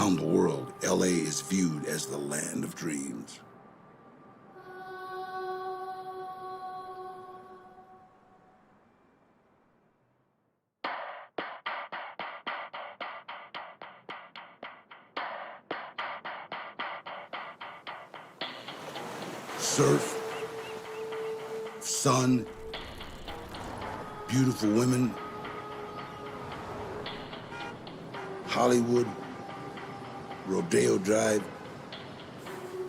Around the world, LA is viewed as the land of dreams. Surf, sun, beautiful women, Hollywood, Rodeo Drive,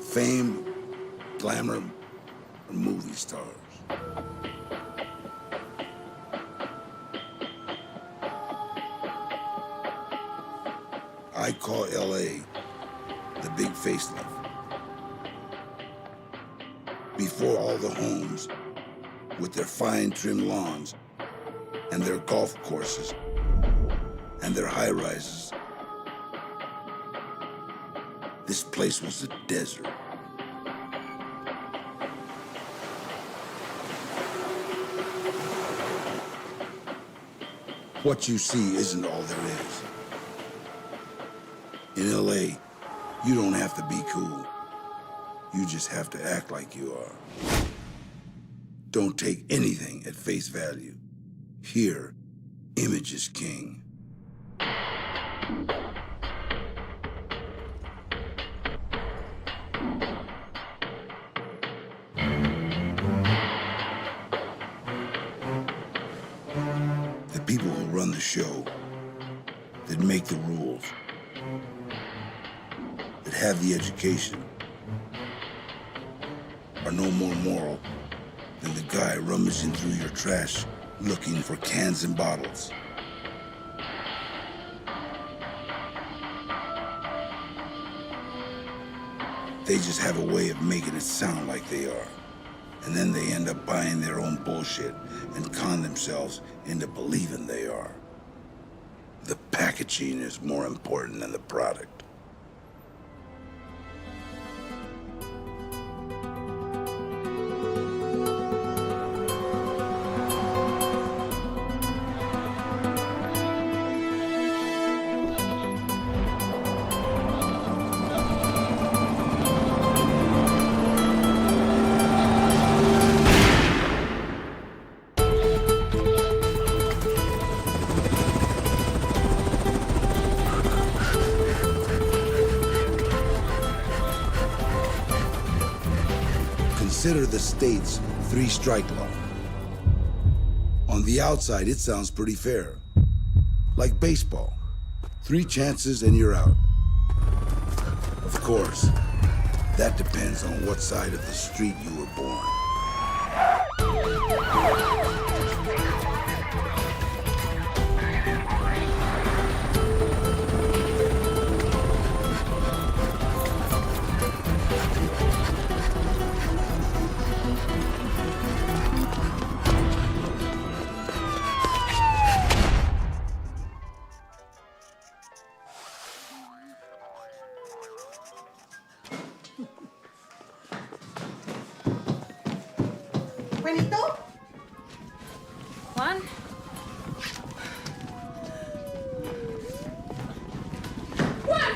fame, glamour, and movie stars. I call LA the big facelift. Before all the homes with their fine trim lawns and their golf courses and their high-rises, this place was a desert. What you see isn't all there is. In LA, you don't have to be cool. You just have to act like you are. Don't take anything at face value. Here, image is king. The people who run the show, that make the rules, that have the education, are no more moral than the guy rummaging through your trash looking for cans and bottles. They just have a way of making it sound like they are. And then they end up buying their own bullshit and con themselves into believing they are. The packaging is more important than the product. Consider the state's three-strike law. On the outside, it sounds pretty fair. Like baseball. 3 chances and you're out. Of course, that depends on what side of the street you were born. Juanito? Juan? Juan!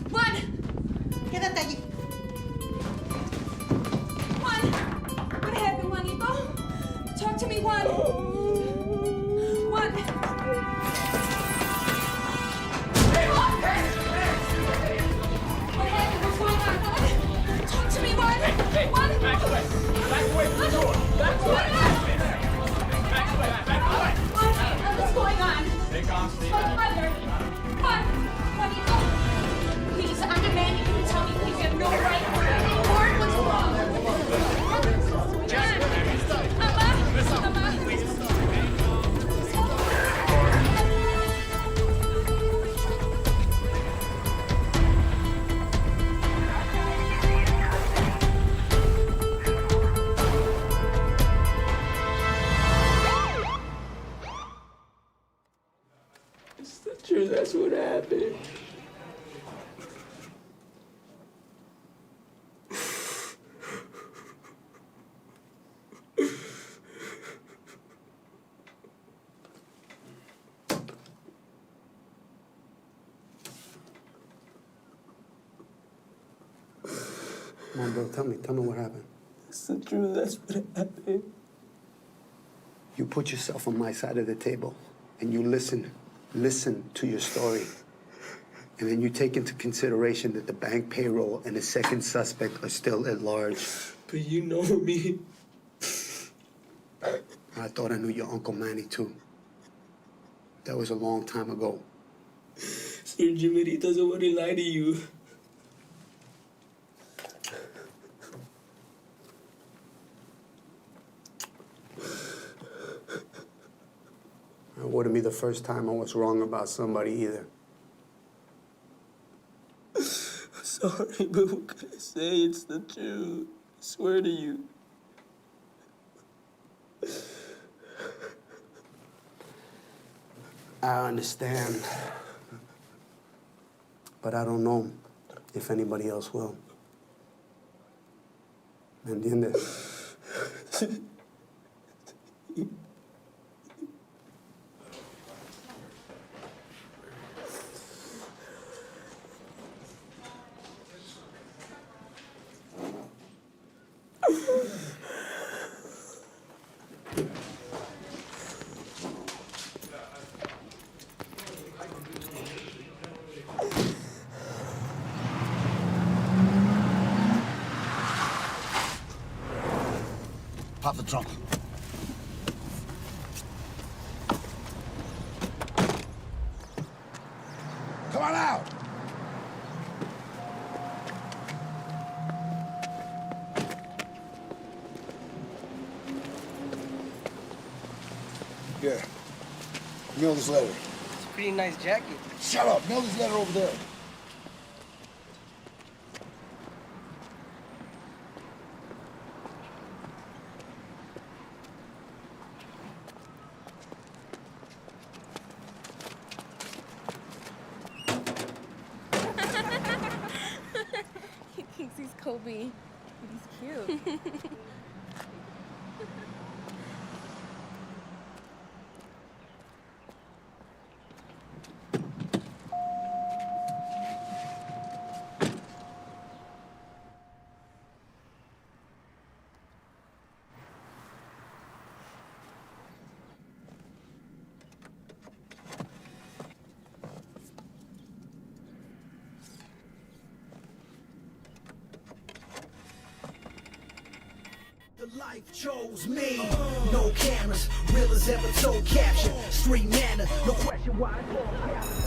Juan! Quédate allí. Juan! What happened, Juanito? Talk to me, Juan. Juan! What happened? What's going on, Juan? Talk to me, Juan. Juan! Back away! Back away from the door! Back away! Back away! Back away! Juan, what's going on? Stay calm, stay My calm. mother! Juan! Juanito! Please, I'm demanding you to tell me, please. You have no right to say any word. What's wrong? John! Mama! Please. Sure, that's what happened. Come on, bro, tell me what happened. It's the truth, that's what happened. You put yourself on my side of the table, and you listen to your story. And then you take into consideration that the bank payroll and the second suspect are still at large. But you know me. I thought I knew your Uncle Manny, too. That was a long time ago. Sir Jimmy doesn't want to lie to you. It wouldn't be the first time I was wrong about somebody either. Sorry, but what can I say? It's the truth. I swear to you. I understand. But I don't know if anybody else will. ¿Me entiendes? Pop the trunk. Come on out! Here. Mail this letter. It's a pretty nice jacket. Shut up! Mail this letter over there. He thinks he's Kobe. He's cute. The life chose me. No cameras, real as ever told caption. Street manner, no question why it's all caption.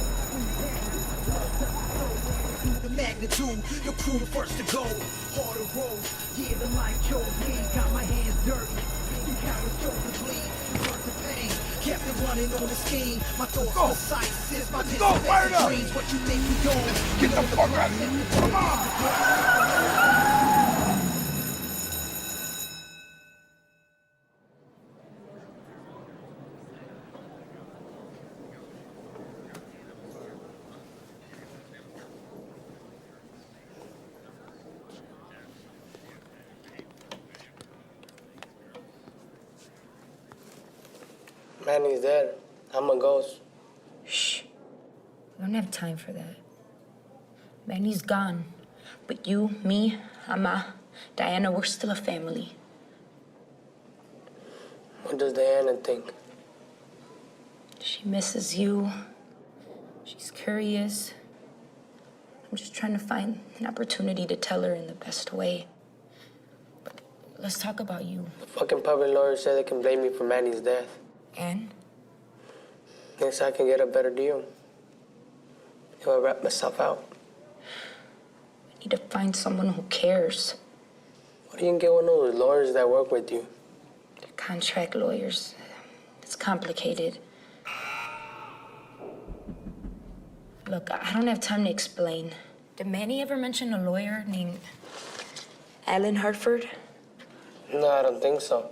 The magnitude, your crew the first to go. Harder road, yeah, the life chose me. Got my hands dirty. You cowards chose to bleed. Hurt the pain, kept it running on the scheme. My thoughts precise, since my distant dreams. What you think we doing? Get the fuck out of here! Come on! Manny's dead. I'm a ghost. Shh. We don't have time for that. Manny's gone. But you, me, Ama, Diana, we're still a family. What does Diana think? She misses you. She's curious. I'm just trying to find an opportunity to tell her in the best way. But let's talk about you. The fucking public lawyer said they can blame me for Manny's death. And? Thinks I can get a better deal. If I rat myself out. I need to find someone who cares. Why do you get one of those lawyers that work with you? They're contract lawyers. It's complicated. Look, I don't have time to explain. Did Manny ever mention a lawyer named Alan Hartford? No, I don't think so.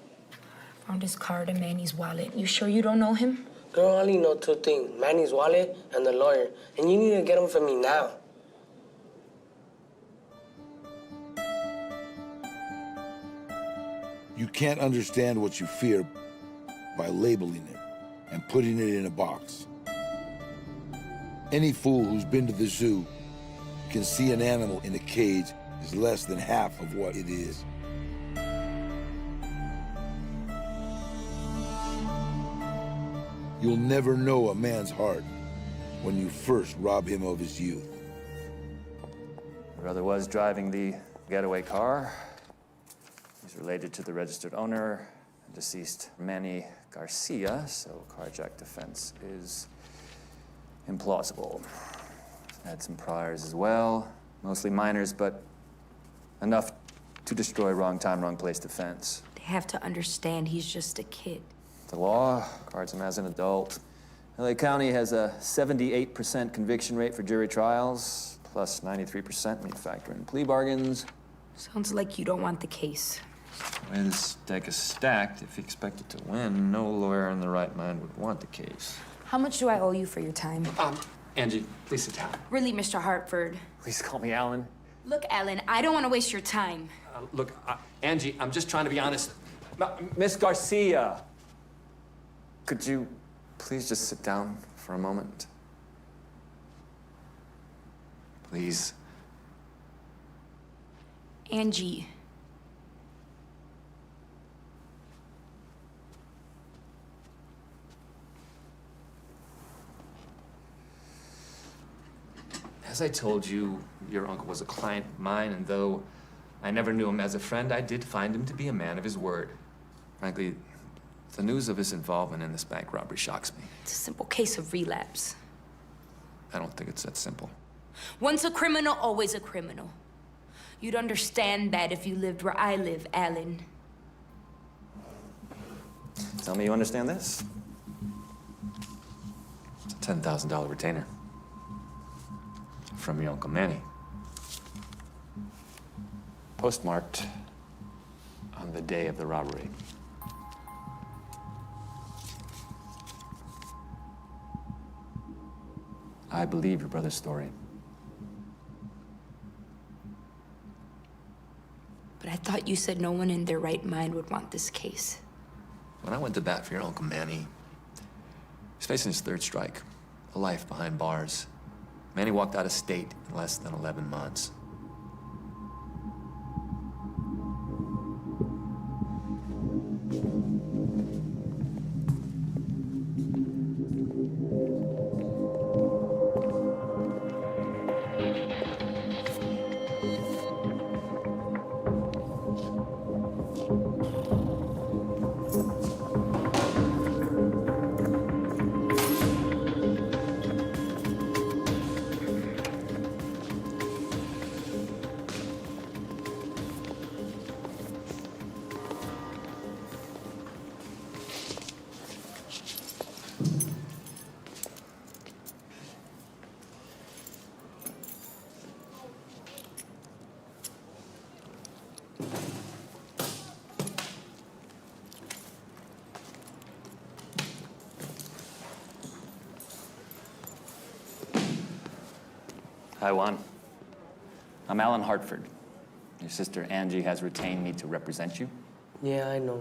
Found his card in Manny's wallet. You sure you don't know him? Girl, I only know two things. Manny's wallet and the lawyer. And you need to get them for me now. You can't understand what you fear by labeling it and putting it in a box. Any fool who's been to the zoo can see an animal in a cage is less than half of what it is. You'll never know a man's heart when you first rob him of his youth. My brother was driving the getaway car. He's related to the registered owner, deceased Manny Garcia, so carjack defense is implausible. Had some priors as well, mostly minors, but enough to destroy wrong time, wrong place defense. They have to understand he's just a kid. The law regards him as an adult. LA County has a 78% conviction rate for jury trials, plus 93% when you factor in plea bargains. Sounds like you don't want the case. The way this deck is stacked, if you expected to win, no lawyer in their right mind would want the case. How much do I owe you for your time? Angie, please sit down. Really, Mr. Hartford? Please call me Alan. Look, Alan, I don't want to waste your time. Look, Angie, I'm just trying to be honest. Miss Garcia, could you please just sit down for a moment? Please. Angie. As I told you, your uncle was a client of mine, and though I never knew him as a friend, I did find him to be a man of his word. Frankly, the news of his involvement in this bank robbery shocks me. It's a simple case of relapse. I don't think it's that simple. Once a criminal, always a criminal. You'd understand that if you lived where I live, Alan. Tell me you understand this? It's a $10,000 retainer. From your Uncle Manny. Postmarked on the day of the robbery. I believe your brother's story. But I thought you said no one in their right mind would want this case. When I went to bat for your Uncle Manny, he's facing his third strike, a life behind bars. Manny walked out of state in less than 11 months. Hi, Juan. I'm Alan Hartford. Your sister Angie has retained me to represent you. Yeah, I know.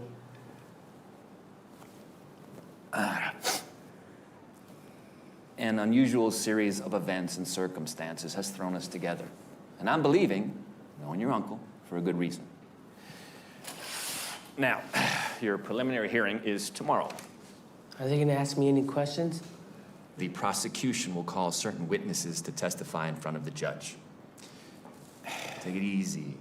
An unusual series of events and circumstances has thrown us together. And I'm believing, knowing your uncle, for a good reason. Now, your preliminary hearing is tomorrow. Are they gonna ask me any questions? The prosecution will call certain witnesses to testify in front of the judge. Take it easy.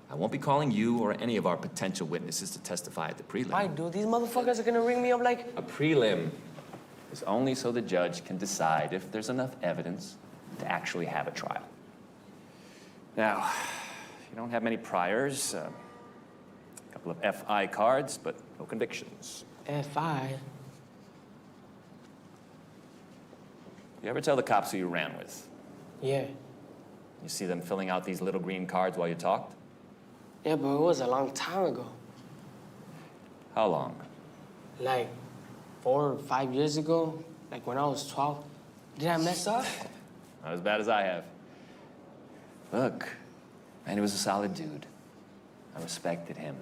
I won't be calling you or any of our potential witnesses to testify at the prelim. Why, dude? These motherfuckers are gonna ring me up like... A prelim is only so the judge can decide if there's enough evidence to actually have a trial. Now, you don't have many priors, a couple of FI cards, but no convictions. F.I.? You ever tell the cops who you ran with? Yeah. You see them filling out these little green cards while you talked? Yeah, but it was a long time ago. How long? Like 4 or 5 years ago, like when I was 12. Did I mess up? Not as bad as I have. Look, man, he was a solid dude. I respected him.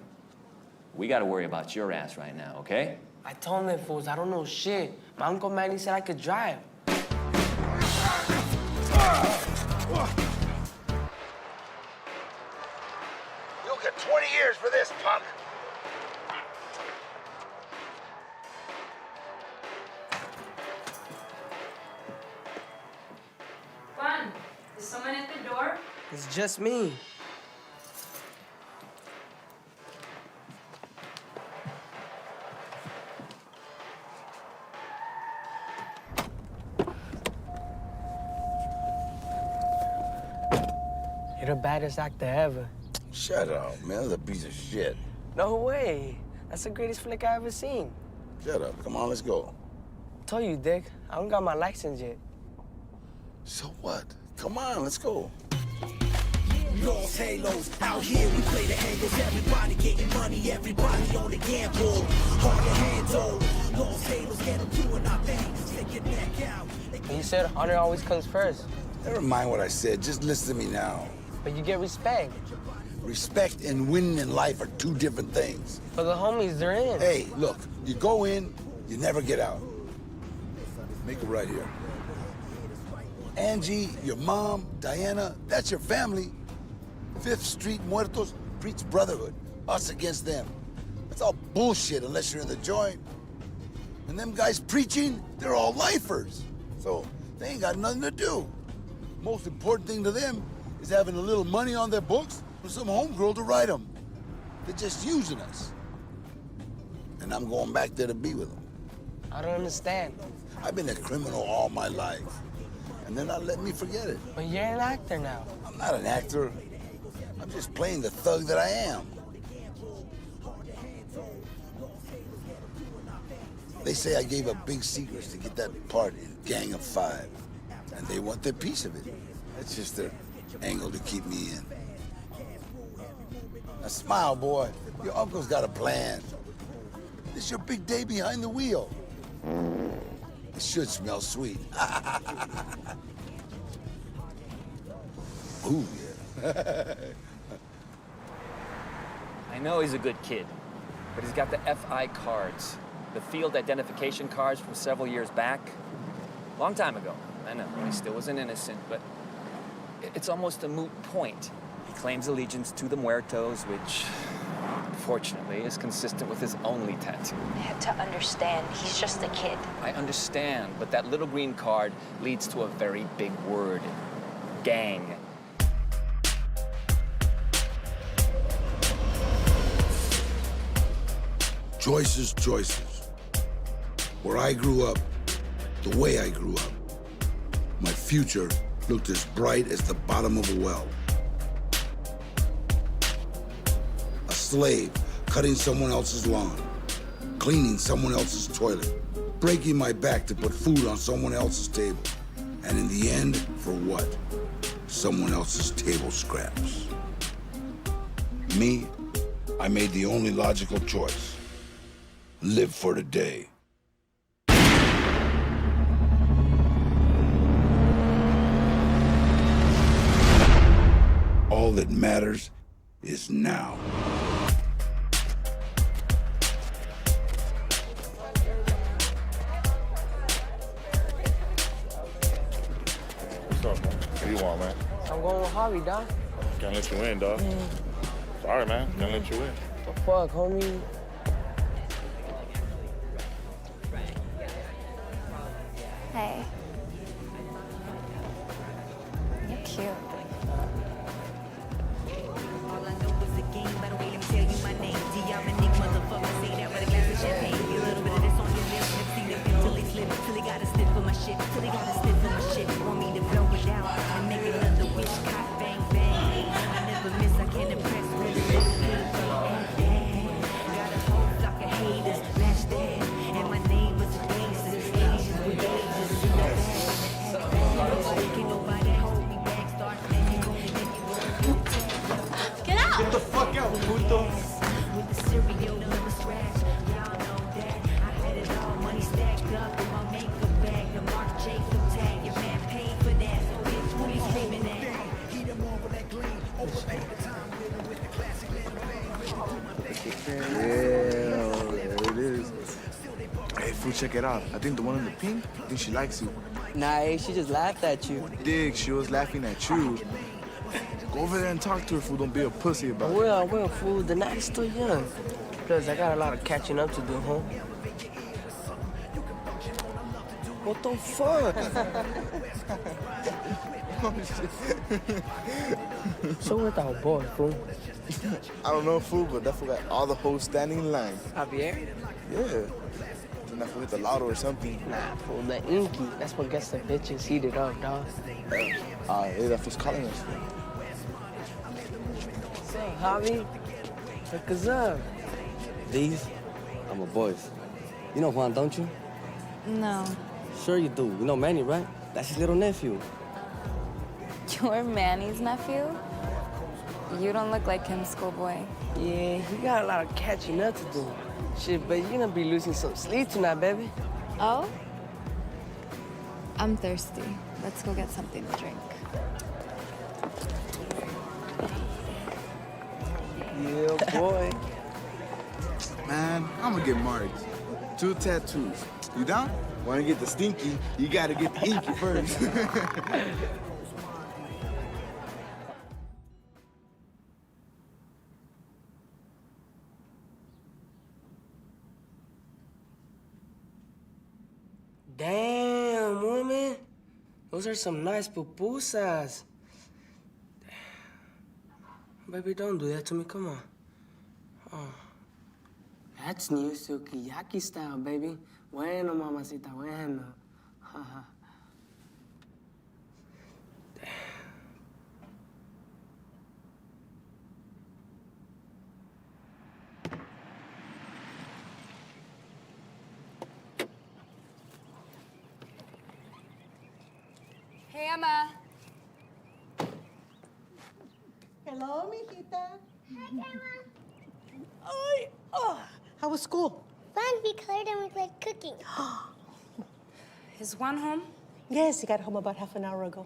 We gotta worry about your ass right now, okay? I told them fools I don't know shit. My Uncle Manny said I could drive. 20 years for this, punk. Juan, is someone at the door? It's just me. You're the baddest actor ever. Shut up, man. That's a piece of shit. No way. That's the greatest flick I ever seen. Shut up. Come on, let's go. I told you, Dick. I don't got my license yet. So what? Come on, let's go. Lost halos, out here we play the angles. Everybody getting money, everybody on the gamble. Hard to handle. Lost halos, get them doing our thing. Stick your neck out. You said honor always comes first. Never mind what I said. Just listen to me now. But you get respect. Respect and winning in life are two different things. For the homies, they're in. Hey, look, you go in, you never get out. Make it right here. Angie, your mom, Diana, that's your family. 5th Street Muertos preach brotherhood. Us against them. That's all bullshit unless you're in the joint. And them guys preaching, they're all lifers. So they ain't got nothing to do. Most important thing to them is having a little money on their books for some homegirl to write them. They're just using us. And I'm going back there to be with them. I don't understand. I've been a criminal all my life. And they're not letting me forget it. But you're an actor now. I'm not an actor. I'm just playing the thug that I am. They say I gave up big secrets to get that part in Gang of Five. And they want their piece of it. That's just their angle to keep me in. Now smile, boy. Your uncle's got a plan. This is your big day behind the wheel. It should smell sweet. Ooh, yeah. I know he's a good kid, but he's got the FI cards, the field identification cards from several years back. Long time ago. I know, he still wasn't innocent, but it's almost a moot point. He claims allegiance to the Muertos, which, fortunately, is consistent with his only tattoo. You have to understand, he's just a kid. I understand, but that little green card leads to a very big word. Gang. Choices, choices. Where I grew up, the way I grew up, my future looked as bright as the bottom of a well. A slave cutting someone else's lawn, cleaning someone else's toilet, breaking my back to put food on someone else's table. And in the end, for what? Someone else's table scraps. Me, I made the only logical choice. Live for today. All that matters is now. What's up, man? What do you want, man? I'm going with Harvey, dog. Can't let you in, dog. Sorry, man. Can't let you in. The fuck, homie? Hey. You're cute. All I know is the game, by the way, let me tell you my name. D-Dominic, motherfucker, say that with a glass of champagne. A little bit of this on your lips, never seen them till they slip, till they got a stiff for my shit, till they got a stiff for my shit. Want me to blow it out and make another wish, cock, bang, bang. I never miss, I can't impress, really look good for got a whole flock of haters, match that. And my name was the Asians with ages in the bag. Can't nobody hold me back, start thinking, Get out! Get the fuck out, puto. with the cereal, never scratch. Y'all know that I had it all, money stacked up in my makeup bag. The Marc Jacob tag, your man paid for that. So bitch, who you screaming at? Heat them on with that gleam, overpay the time with the classic little bang. Yeah, there it is. Hey, fool, check it out. I think the one in the pink, I think she likes you. Nah, she just laughed at you. Dig, she was laughing at you. Go over there and talk to her, fool. Don't be a pussy about it. I will, fool. The night is still young. Plus, I got a lot of catching up to do, huh? What the fuck? Oh, shit. So with our boy, fool? I don't know, fool, but that fool got all the hoes standing in line. Javier? Yeah. Then that fool hit the lotto or something. Nah, fool, the Inky. That's what gets the bitches heated up, dog. Yeah, that fool's calling us. What's up, Javi? Look us up. These are my boys. You know Juan, don't you? No. Sure you do. You know Manny, right? That's his little nephew. You're Manny's nephew? You don't look like him, schoolboy. Yeah, he got a lot of catching up to do. Shit, but you're gonna be losing some sleep tonight, baby. Oh? I'm thirsty. Let's go get something to drink. Yeah, boy. Man, I'm gonna get marked. 2 tattoos. You down? Wanna get the stinky, you gotta get the inky first. Damn, woman. Those are some nice pupusas. Baby, don't do that to me. Come on. Oh. That's new sukiyaki style, baby. Bueno, mamacita, bueno. Hey, Emma. Hello, mijita. Hi, Grandma. Ay, oh. How was school? Fun. We colored and we played cooking. Is Juan home? Yes, he got home about half an hour ago.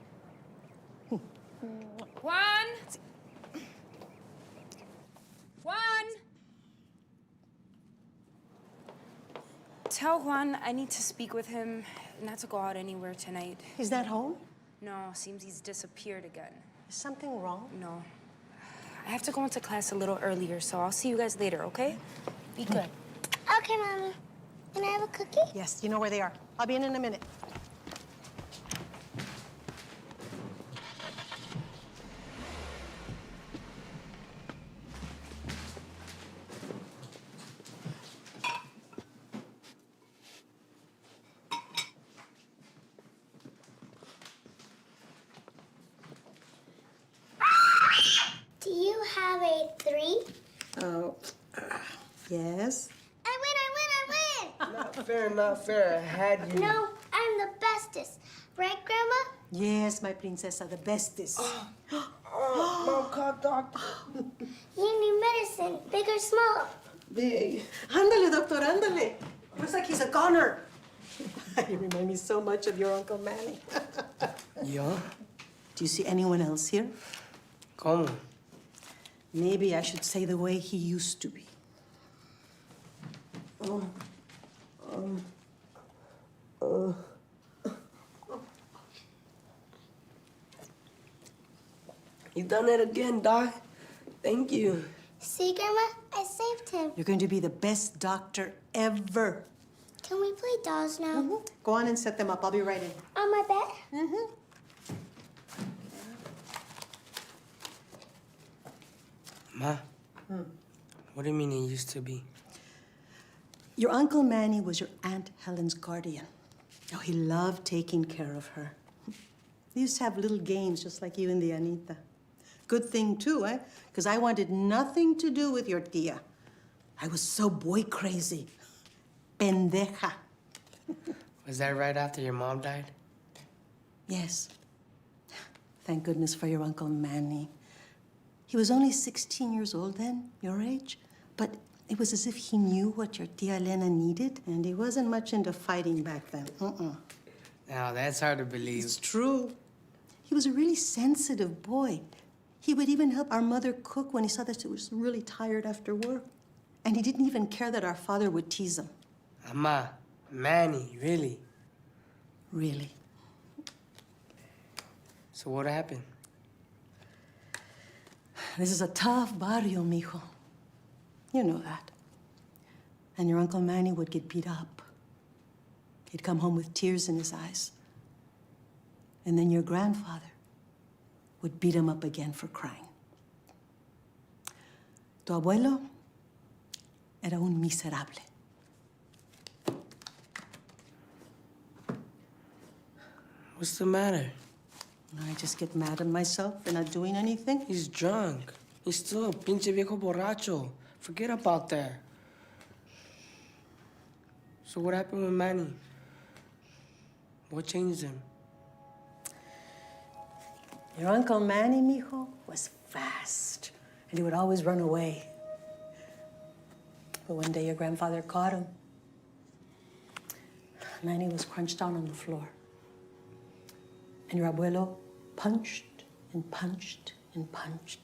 Juan! Juan! Tell Juan I need to speak with him, not to go out anywhere tonight. He's not home? No, seems he's disappeared again. Is something wrong? No. I have to go into class a little earlier, so I'll see you guys later, okay? Be good. Okay, Mommy. Can I have a cookie? Yes, you know where they are. I'll be in a minute. Do you have a 3? Oh, yes. I win! Not fair. I had you. No, I'm the bestest. Right, Grandma? Yes, my princesa, the bestest. Mom called doctor. You need medicine, big or small. Big. Ándale, doctor, ándale. Looks like he's a goner. You remind me so much of your Uncle Manny. Yeah? Do you see anyone else here? Come. Maybe I should say the way he used to be. You done it again, Doc. Thank you. See, Grandma? I saved him. You're going to be the best doctor ever. Can we play dolls now? Go on and set them up. I'll be right in. On my bed? Ma, what do you mean it used to be? Your Uncle Manny was your Aunt Helen's guardian. Oh, he loved taking care of her. They used to have little games just like you and the Anita. Good thing, too, eh? Because I wanted nothing to do with your tia. I was so boy crazy. Pendeja. Was that right after your mom died? Yes. Thank goodness for your Uncle Manny. He was only 16 years old then, your age, but it was as if he knew what your tia Elena needed, and he wasn't much into fighting back then. Now, that's hard to believe. It's true. He was a really sensitive boy. He would even help our mother cook when he saw that she was really tired after work. And he didn't even care that our father would tease him. Ama, Manny, really? Really. So what happened? This is a tough barrio, mijo. You know that. And your Uncle Manny would get beat up. He'd come home with tears in his eyes. And then your grandfather would beat him up again for crying. Tu abuelo era un miserable. What's the matter? I just get mad at myself for not doing anything. He's drunk. He's still a pinche viejo borracho. Forget about that. So what happened with Manny? What changed him? Your Uncle Manny, mijo, was fast, and he would always run away. But one day your grandfather caught him. Manny was crunched down on the floor. And your abuelo punched and punched and punched.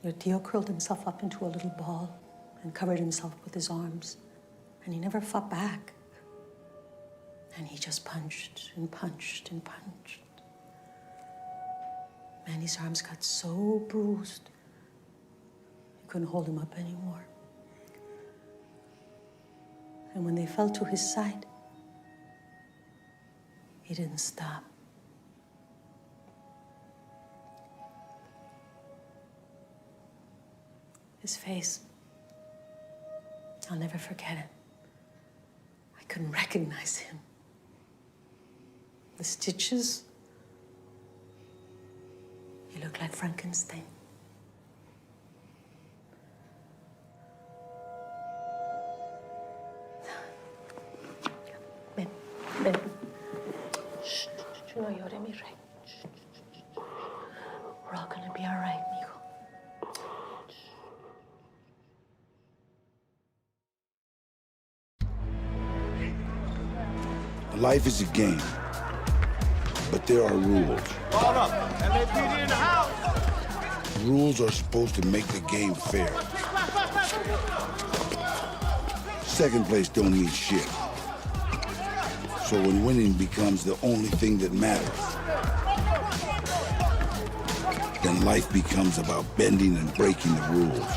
Your tío curled himself up into a little ball and covered himself with his arms. And he never fought back. And he just punched and punched and punched. Manny's arms got so bruised, you couldn't hold him up anymore. And when they fell to his side, he didn't stop. His face, I'll never forget it. I couldn't recognize him. The stitches, he looked like Frankenstein. Ven, ven. Shh, no llore, mi rey. Shh. We're all gonna be all right, mijo. Life is a game, but there are rules. Hold up. LAPD in the house. Rules are supposed to make the game fair. Second place don't mean shit. So when winning becomes the only thing that matters, then life becomes about bending and breaking the rules.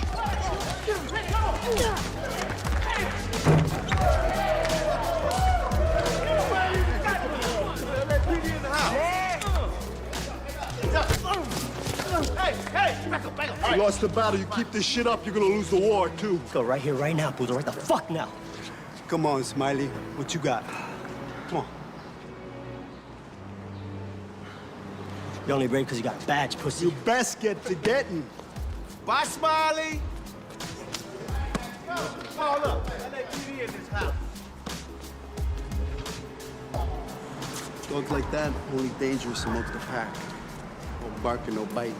You lost the battle. You keep this shit up, you're gonna lose the war, too. Go right here, right now, Buddha. Right the fuck now. Come on, Smiley. What you got? Come on. You're only brave because you got a badge, pussy. You best get to getting. Bye, Smiley. Hold up. LAPD in this house. Dogs like that, only dangerous amongst the pack. No barking, no biting.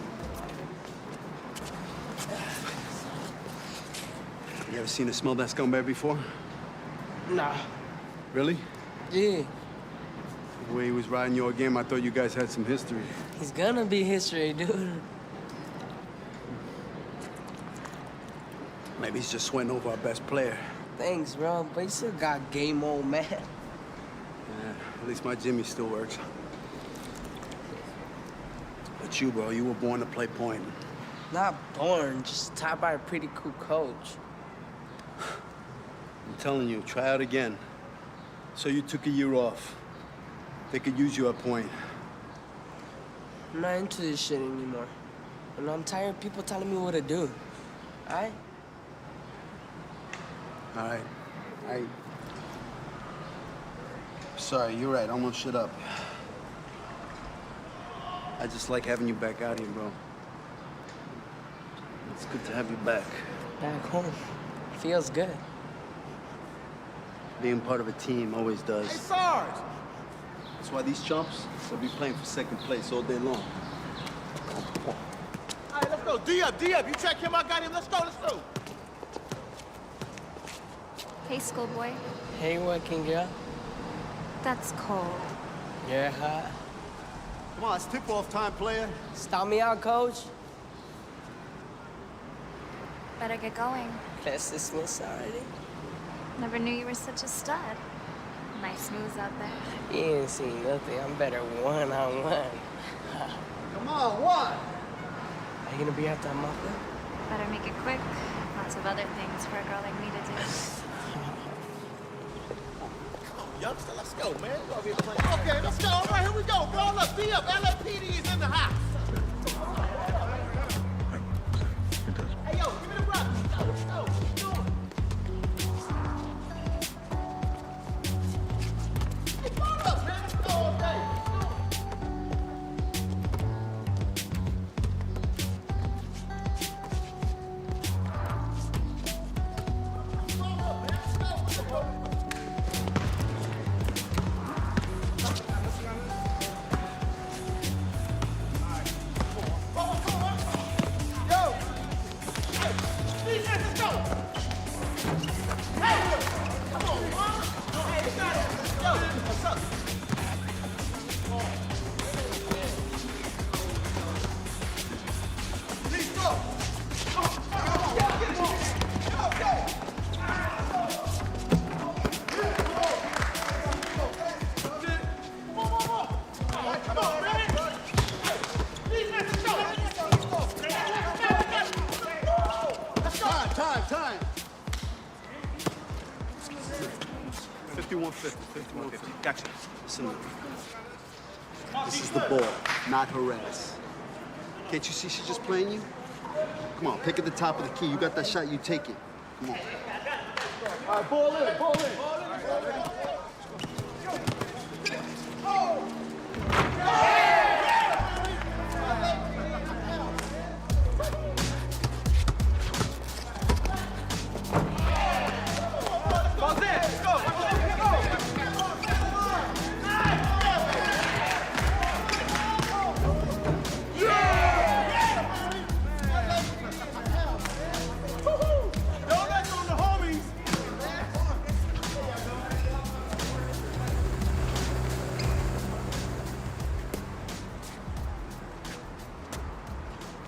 You ever seen a smell that scumbag before? Nah. Really? Yeah. The way he was riding your game, I thought you guys had some history. He's gonna be history, dude. Maybe he's just sweating over our best player. Thanks, bro, but you still got game on, man. Yeah, at least my Jimmy still works. But you, bro, you were born to play point. Not born, just taught by a pretty cool coach. I'm telling you, try out again. So you took a year off. They could use you at point. I'm not into this shit anymore. And I'm tired of people telling me what to do. Alright? All right. Sorry, you're right. I'm gonna shut up. I just like having you back out here, bro. It's good to have you back. Back home. Feels good. Being part of a team always does. Hey, Sarge. That's why these chumps, they'll be playing for second place all day long. All right, let's go. D-up. You check him. I got him. Let's go. Hey, schoolboy. Hey, working girl. That's cold. You're hot. Come on, it's tip-off time, player. Stop me out, coach. Better get going. Let's dismiss already. Never knew you were such a stud. Nice moves out there. You ain't seen nothing. I'm better one-on-one. Come on, what? Are you gonna be at that mafia? Better make it quick. Lots of other things for a girl like me to do. Youngster, let's go, man. Okay, let's go. All right, here we go. Roll up, D up. LAPD is in the house. Hey, yo, give me the rock. Let's go. Let's go. Hey, roll up, man. Let's go all day. Time. 5150. Gotcha. Listen, this is the ball, not harass. Can't you see she's just playing you? Come on, pick at the top of the key. You got that shot, you take it. Come on. All right, ball in.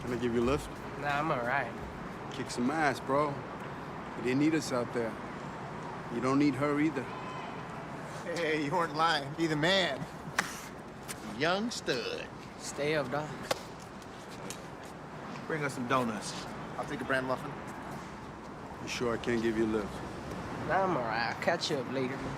Can I give you a lift? Nah, I'm all right. Kick some ass, bro. You didn't need us out there. You don't need her either. Hey, you weren't lying. Be the man. Young stud. Stay up, dog. Bring us some donuts. I'll take a bran muffin. You sure I can't give you a lift? Nah, I'm all right. I'll catch you up later, man.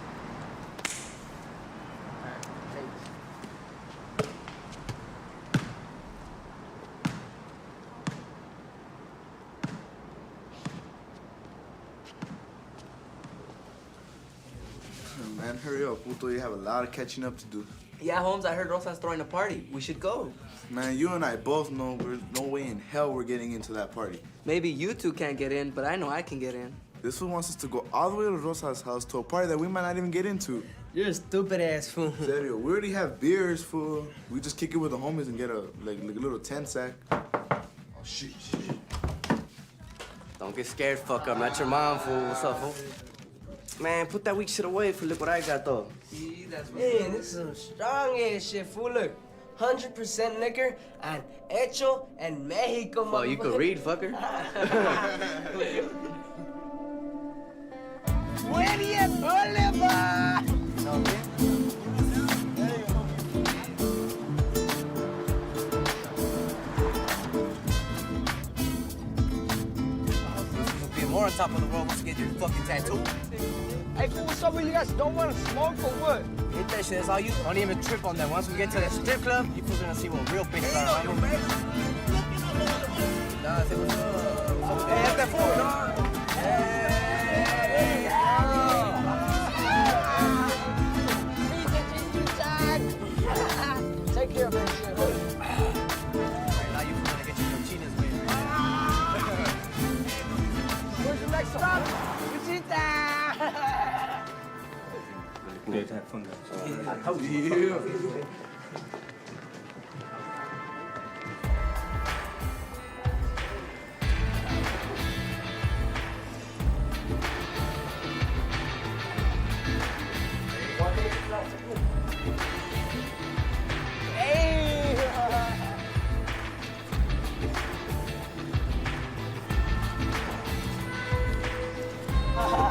Man, hurry up, puto. You have a lot of catching up to do. Yeah, Holmes, I heard Rosa's throwing a party. We should go. Man, you and I both know there's no way in hell we're getting into that party. Maybe you two can't get in, but I know I can get in. This fool wants us to go all the way to Rosa's house to a party that we might not even get into. You're a stupid-ass fool. Serio, we already have beers, fool. We just kick it with the homies and get a like a little 10 sack. Oh, shit. Don't get scared, fuck up. Not your mom, fool. What's up, fool? Man, put that weak shit away, fool. Look what I got, though. See, that's man, this is some strong-ass shit, fool. Look, 100% liquor and hecho en Mexico, Oh, you could read, fucker. William Bolivar! No, man. More on top of the world once you get your fucking tattoo. Hey, fool, what's up with you guys? Don't want to smoke or what? Hit that shit, that's all you. Don't even trip on that. Once we get to the strip club, you fools gonna see what real bitches are. Nah, say what's up. Hey, hit that fool, dog. Take care of that shit, buddy. Right, now you fools gonna get your chinas made. Where's the next stop? Visita! Good to have fun, guys.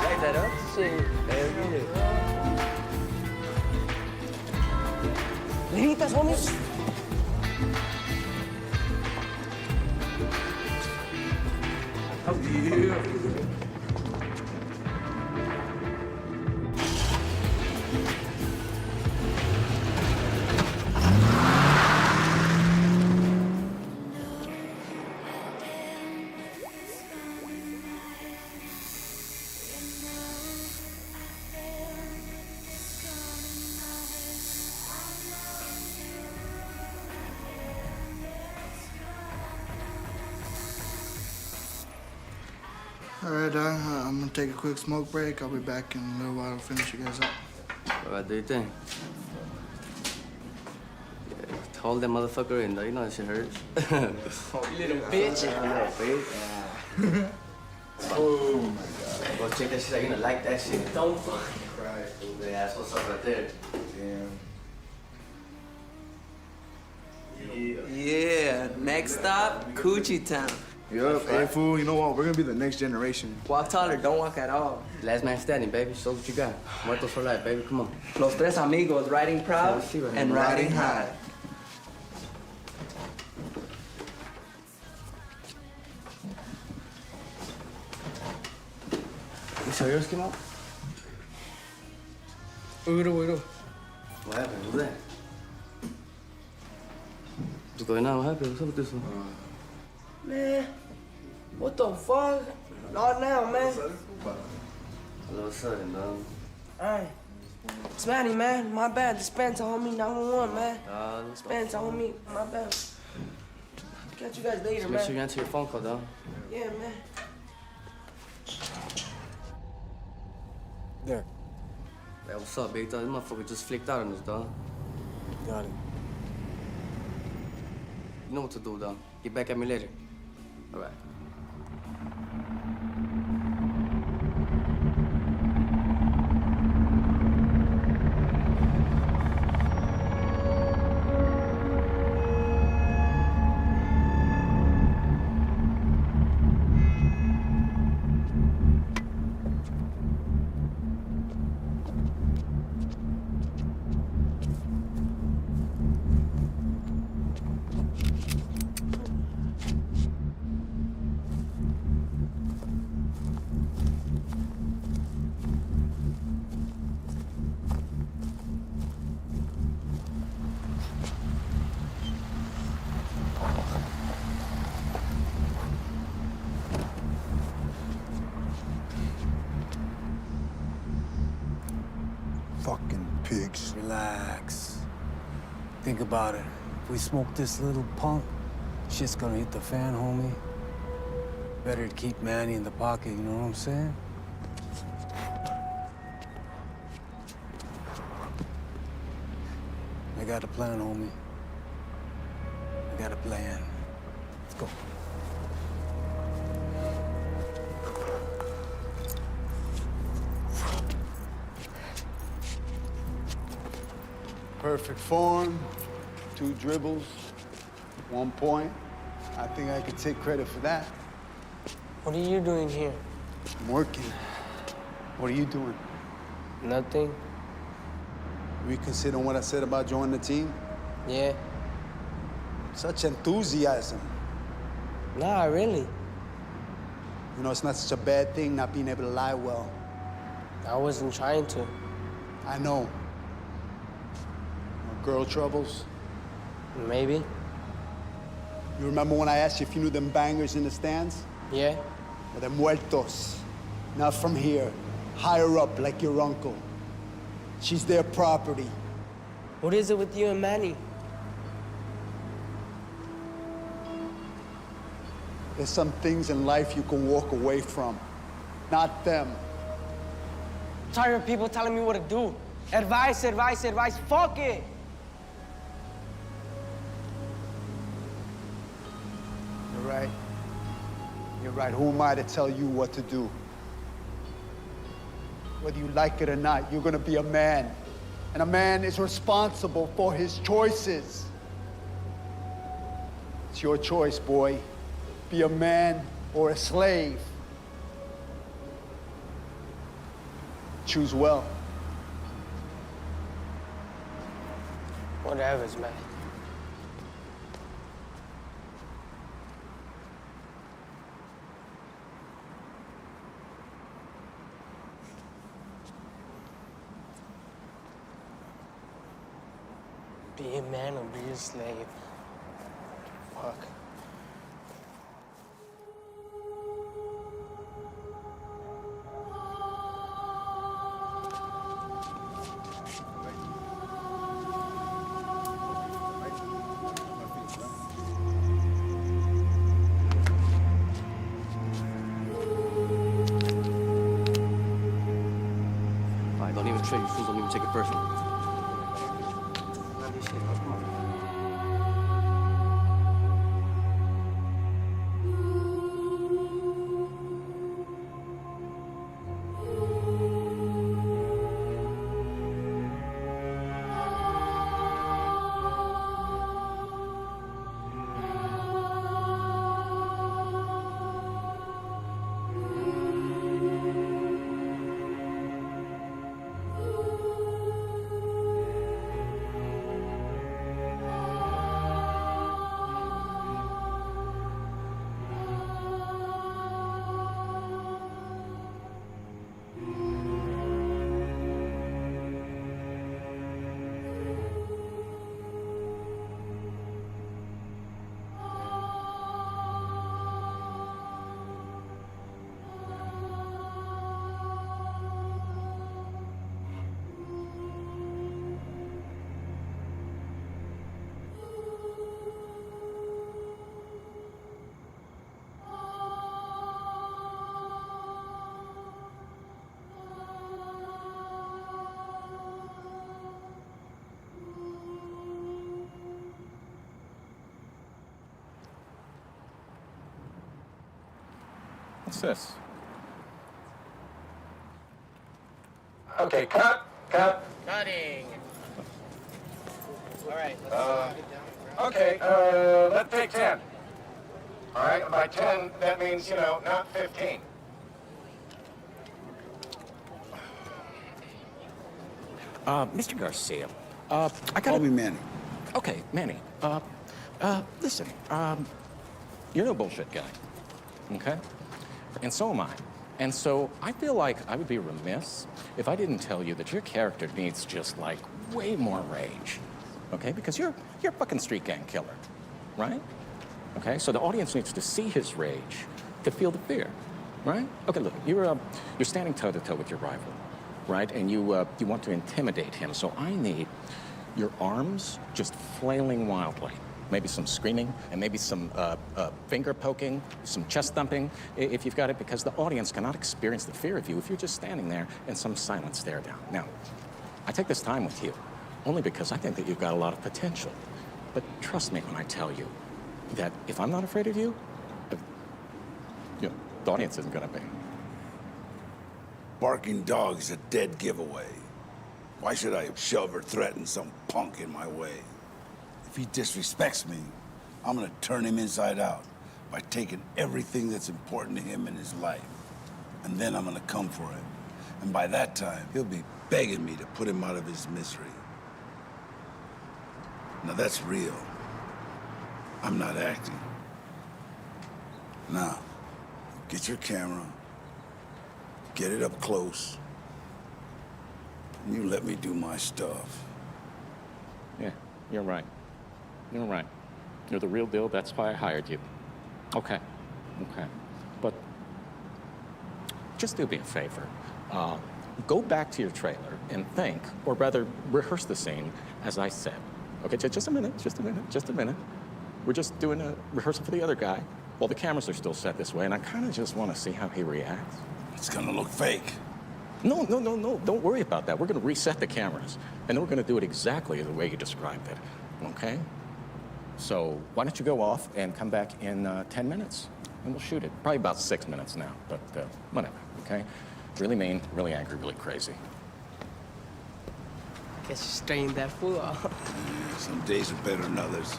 Light that up? Shit. Hell yeah. Linitas, homies. All right, I'm gonna take a quick smoke break. I'll be back in a little while to finish you guys up. All right, do you think? Yeah, hold that motherfucker in, though. You know that shit hurts. You little bitch. Oh, my God. Go check that shit out. You're gonna like that shit. Don't fucking cry. Yeah, that's what's up right there. Damn. Yeah, next stop, Coochie Town. Yup, hey fool, you know what? We're gonna be the next generation. Walk taller, don't walk at all. Last man standing, baby. Show what you got. Muertos for life, baby. Come on. Los tres amigos, riding proud and riding high. You saw yours came out? Wait. What happened? Who's that? What's going on? What happened? What's up with this one? Man, what the fuck? Not now, man. All of a sudden, dog. Alright. It's Manny, man. My bad. Dispenser, homie. 911, man. Dispenser, homie. My bad. Catch you guys later, Just man. make sure you answer your phone call, dog. Yeah, man. There. Hey, what's up, big dog? This motherfucker just flicked out on us, dog. Got it. You know what to do, dog. Get back at me later. All right. Fucking pigs. Relax. Think about it. If we smoke this little punk, shit's gonna hit the fan, homie. Better to keep Manny in the pocket, you know what I'm saying? I got a plan, homie. I got a plan. Let's go. Perfect form, 2 dribbles, 1 point. I think I could take credit for that. What are you doing here? I'm working. What are you doing? Nothing. Reconsidering what I said about joining the team? Yeah. Such enthusiasm. Nah, really. You know, it's not such a bad thing not being able to lie well. I wasn't trying to. I know. Girl troubles? Maybe. You remember when I asked you if you knew them bangers in the stands? Yeah. Well, they're muertos. Not from here. Higher up, like your uncle. She's their property. What is it with you and Manny? There's some things in life you can walk away from. Not them. I'm tired of people telling me what to do. Advice. Fuck it. You're right. You're right. Who am I to tell you what to do? Whether you like it or not, you're gonna be a man. And a man is responsible for his choices. It's your choice, boy. Be a man or a slave. Choose well. Whatever's, man. Be a man or be a slave. Fuck. All right, don't even trip. You fools don't even take it personal. What's this? Okay, cut. Cutting. All right. Okay, let's take 10. All right, by 10, that means, not 15. Mr. Garcia, I got Call me Manny. Okay, Manny. Listen, you're no bullshit guy, okay? And so am I. And so I feel like I would be remiss if I didn't tell you that your character needs just like way more rage, okay? Because you're a fucking street gang killer, right? Okay, so the audience needs to see his rage to feel the fear, right? Okay, look, you're standing toe to toe with your rival, right? And you want to intimidate him. So I need your arms just flailing wildly. Maybe some screaming, and maybe some finger poking, some chest thumping, if you've got it, because the audience cannot experience the fear of you if you're just standing there in some silent stare down. Now, I take this time with you only because I think that you've got a lot of potential. But trust me when I tell you that if I'm not afraid of you, the audience isn't gonna be. Barking dog is a dead giveaway. Why should I shove or threaten some punk in my way? If he disrespects me, I'm gonna turn him inside out by taking everything that's important to him in his life. And then I'm gonna come for him. And by that time, he'll be begging me to put him out of his misery. Now that's real. I'm not acting. Now, get your camera, get it up close, and you let me do my stuff. Yeah, you're right. You're right. You're the real deal. That's why I hired you. Okay. But just do me a favor. Go back to your trailer and think, or rather, rehearse the scene as I said. Okay, just a minute. We're just doing a rehearsal for the other guy while the cameras are still set this way, and I kind of just want to see how he reacts. It's gonna look fake. No. Don't worry about that. We're going to reset the cameras, and then we're going to do it exactly the way you described it. Okay? So why don't you go off and come back in 10 minutes, and we'll shoot it. Probably about 6 minutes now, but whatever, okay? Really mean, really angry, really crazy. Guess you strained that fool off. Some days are better than others.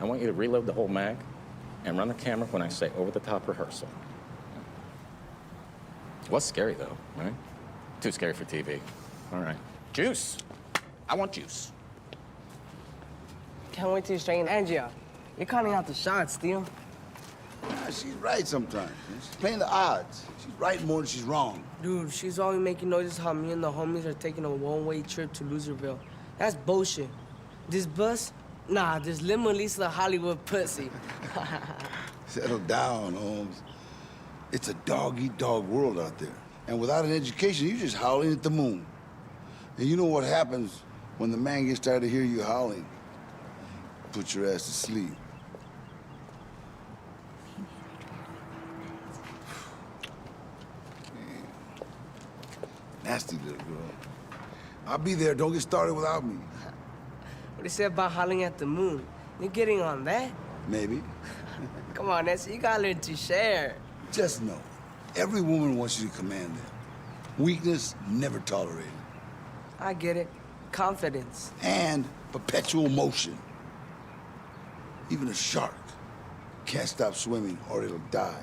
I want you to reload the whole mag and run the camera when I say over-the-top rehearsal. It was scary, though, right? Too scary for TV. All right. Juice. I want juice. Can't wait till you straighten Angie out. You're calling out the shots, Theo. Nah, she's right sometimes. She's playing the odds. She's right more than she's wrong. Dude, she's always making noises how me and the homies are taking a one-way trip to Loserville. That's bullshit. This bus? Nah, this limo leads to the Hollywood pussy. Settle down, Holmes. It's a dog-eat-dog world out there. And without an education, you're just howling at the moon. And you know what happens when the man gets tired of hearing you howling? Put your ass to sleep. Nasty little girl. I'll be there. Don't get started without me. What do you say about howling at the moon? You getting on that? Maybe. Come on, Nancy, you gotta learn to share. Just know, every woman wants you to command them. Weakness, never tolerated. I get it. Confidence. And perpetual motion. Even a shark can't stop swimming or it'll die.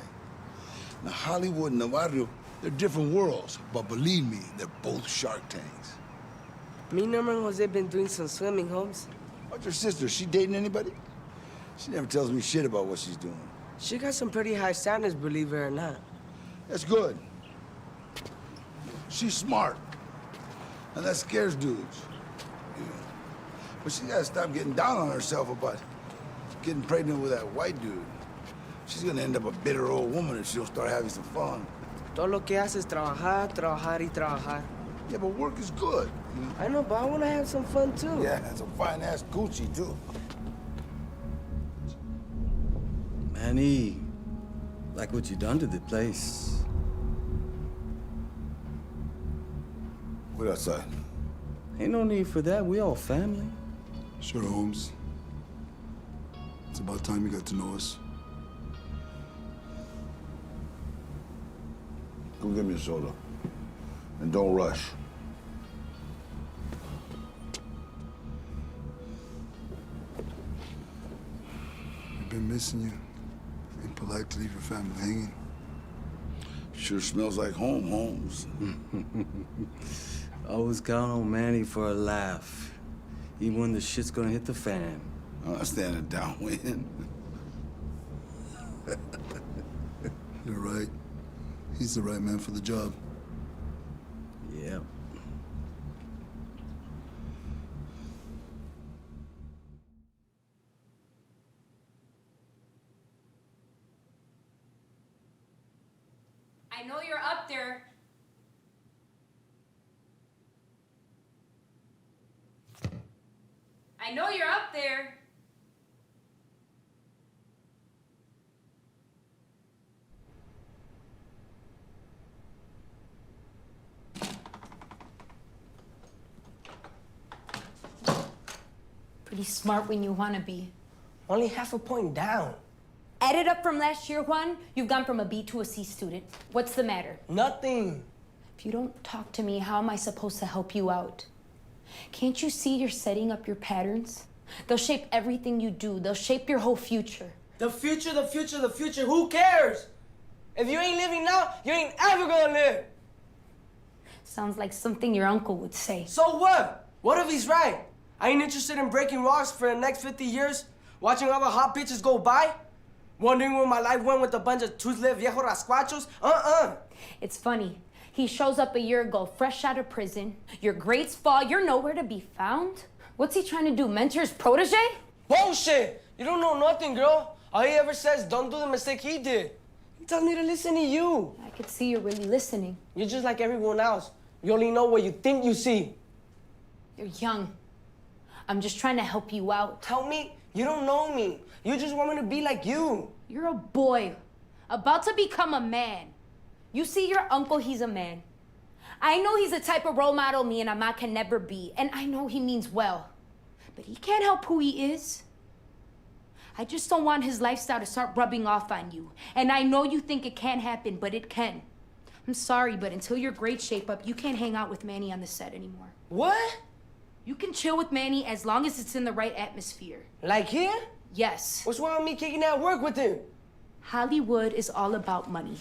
Now, Hollywood and Navarro, they're different worlds, but believe me, they're both shark tanks. Me and Jose been doing some swimming, Holmes. What's your sister? She dating anybody? She never tells me shit about what she's doing. She got some pretty high standards, believe it or not. That's good. She's smart. And that scares dudes. Yeah. But she gotta stop getting down on herself about getting pregnant with that white dude. She's gonna end up a bitter old woman if she don't start having some fun. Todo lo que hace es trabajar, trabajar y trabajar. Yeah, but work is good. I know, but I wanna have some fun too. Yeah, and some fine-ass Gucci, too. Manny, like what you done to the place. Wait outside. Ain't no need for that. We all family. Sure, Holmes. It's about time you got to know us. Go get me a soda. And don't rush. We've been missing you. Ain't polite to leave your family hanging. Sure smells like home, Holmes. Always count on Manny for a laugh. Even when the shit's gonna hit the fan. I'm not standing downwind. You're right. He's the right man for the job. Yep. I know you're up there. I know you're up there. Pretty smart when you want to be. Only half a point down. Added up from last year, Juan, you've gone from a B to a C student. What's the matter? Nothing. If you don't talk to me, how am I supposed to help you out? Can't you see you're setting up your patterns? They'll shape everything you do. They'll shape your whole future. The future, the future, the future. Who cares? If you ain't living now, you ain't ever gonna live. Sounds like something your uncle would say. So what? What if he's right? I ain't interested in breaking rocks for the next 50 years, watching all the hot bitches go by, wondering where my life went with a bunch of toothless viejo rascuachos. It's funny. He shows up a year ago, fresh out of prison. Your grades fall. You're nowhere to be found. What's he trying to do? Mentor his protege? Bullshit! You don't know nothing, girl. All he ever says, don't do the mistake he did. He tells me to listen to you. I could see you're really listening. You're just like everyone else. You only know what you think you see. You're young. I'm just trying to help you out. Tell me, you don't know me. You just want me to be like you. You're a boy, about to become a man. You see your uncle, he's a man. I know he's the type of role model me and Ama can never be, and I know he means well. But he can't help who he is. I just don't want his lifestyle to start rubbing off on you. And I know you think it can't happen, but it can. I'm sorry, but until your grades shape up, you can't hang out with Manny on the set anymore. What? You can chill with Manny as long as it's in the right atmosphere. Like here? Yes. What's wrong with me kicking that work with him? Hollywood is all about money.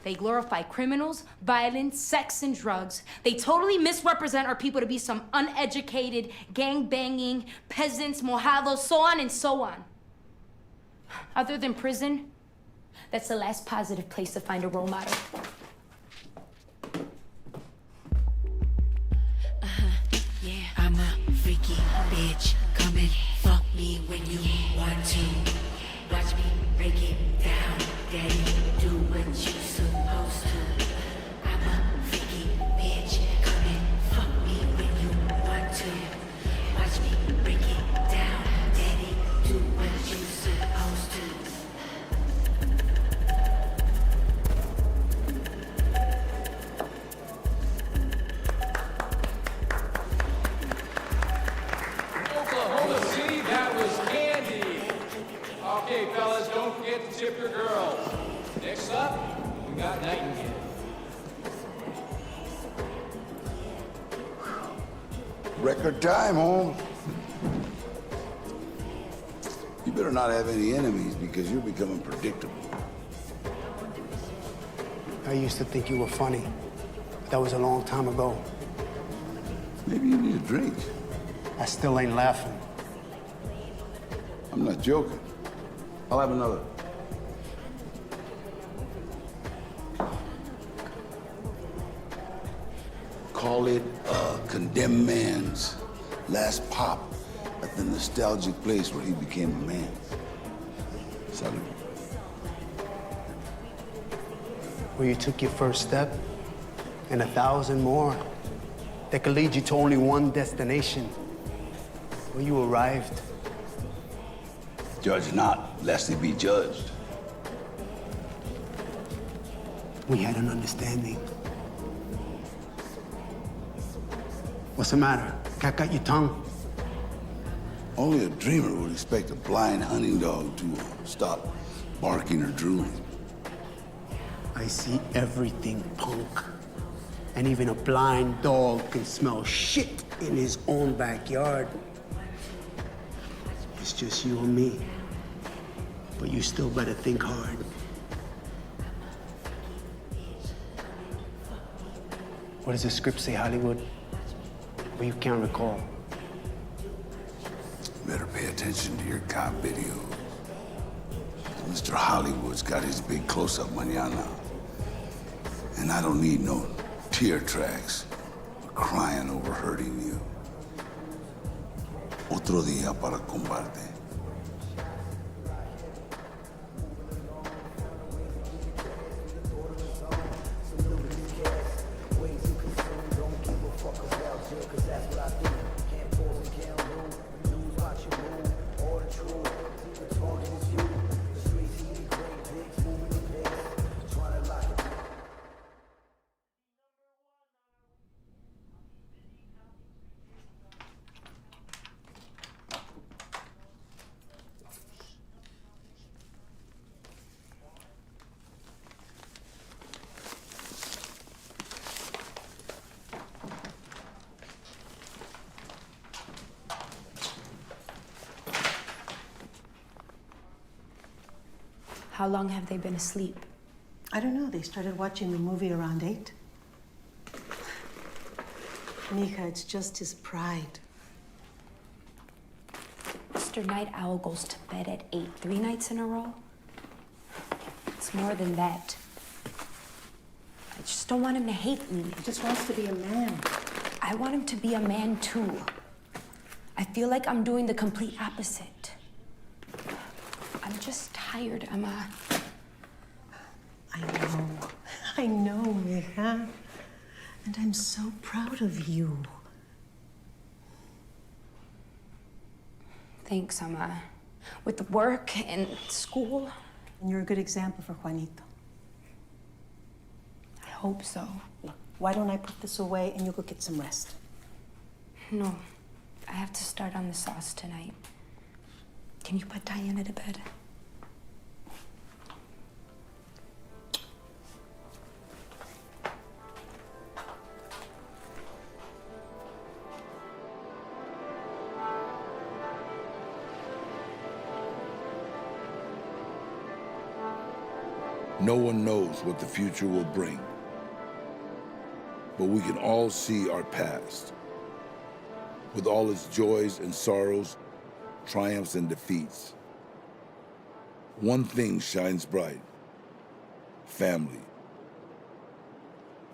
They glorify criminals, violence, sex, and drugs. They totally misrepresent our people to be some uneducated, gang-banging, peasants, mojados, so on and so on. Other than prison, That's the last positive place to find a role model. Yeah, I'm a freaky bitch. Come and fuck me when you want to. Watch me break it down, daddy. Do what you supposed to. I'm a freaky bitch. Come and fuck me when you want to. Watch me break it down, daddy. Do what you supposed to. Oklahoma City, that was candy. Okay, fellas, don't forget to tip your girls. Next up, we got Nightingale. Record time, Holmes. You better not have any enemies because you're becoming predictable. I used to think you were funny. But that was a long time ago. Maybe you need a drink. I still ain't laughing. I'm not joking. I'll have another. Call it a condemned man's last pop at the nostalgic place where he became a man. Salud. Where you took your first step, and 1,000 more that could lead you to only one destination. Where you arrived. Judge not, lest he be judged. We had an understanding. What's the matter? Cat got your tongue? Only a dreamer would expect a blind hunting dog to stop barking or drooling. I see everything, punk. And even a blind dog can smell shit in his own backyard. It's just you and me. But you still better think hard. What does the script say, Hollywood? Or you can't recall? Better pay attention to your cop videos. Mr. Hollywood's got his big close-up mañana. And I don't need no tear tracks crying over hurting you. Otro día para combate. How long have they been asleep? I don't know. They started watching the movie around 8. Mija, it's just his pride. Mr. Night Owl goes to bed at 8, 3 nights in a row? It's more than that. I just don't want him to hate me. He just wants to be a man. I want him to be a man, too. I feel like I'm doing the complete opposite. I'm just tired, Emma. I know, Mija. And I'm so proud of you. Thanks, Emma. With work and school. And you're a good example for Juanito. I hope so. Look, why don't I put this away and you go get some rest? No, I have to start on the sauce tonight. Can you put Diana to bed? No one knows what the future will bring, but we can all see our past, with all its joys and sorrows, triumphs and defeats. One thing shines bright, family.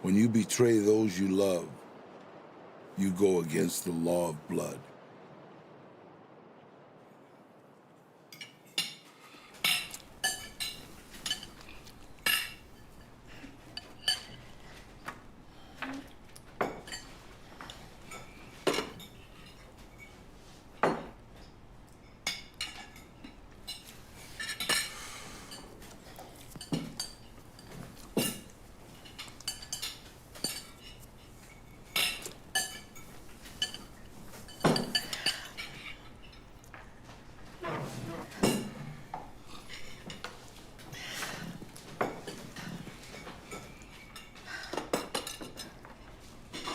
When you betray those you love, you go against the law of blood.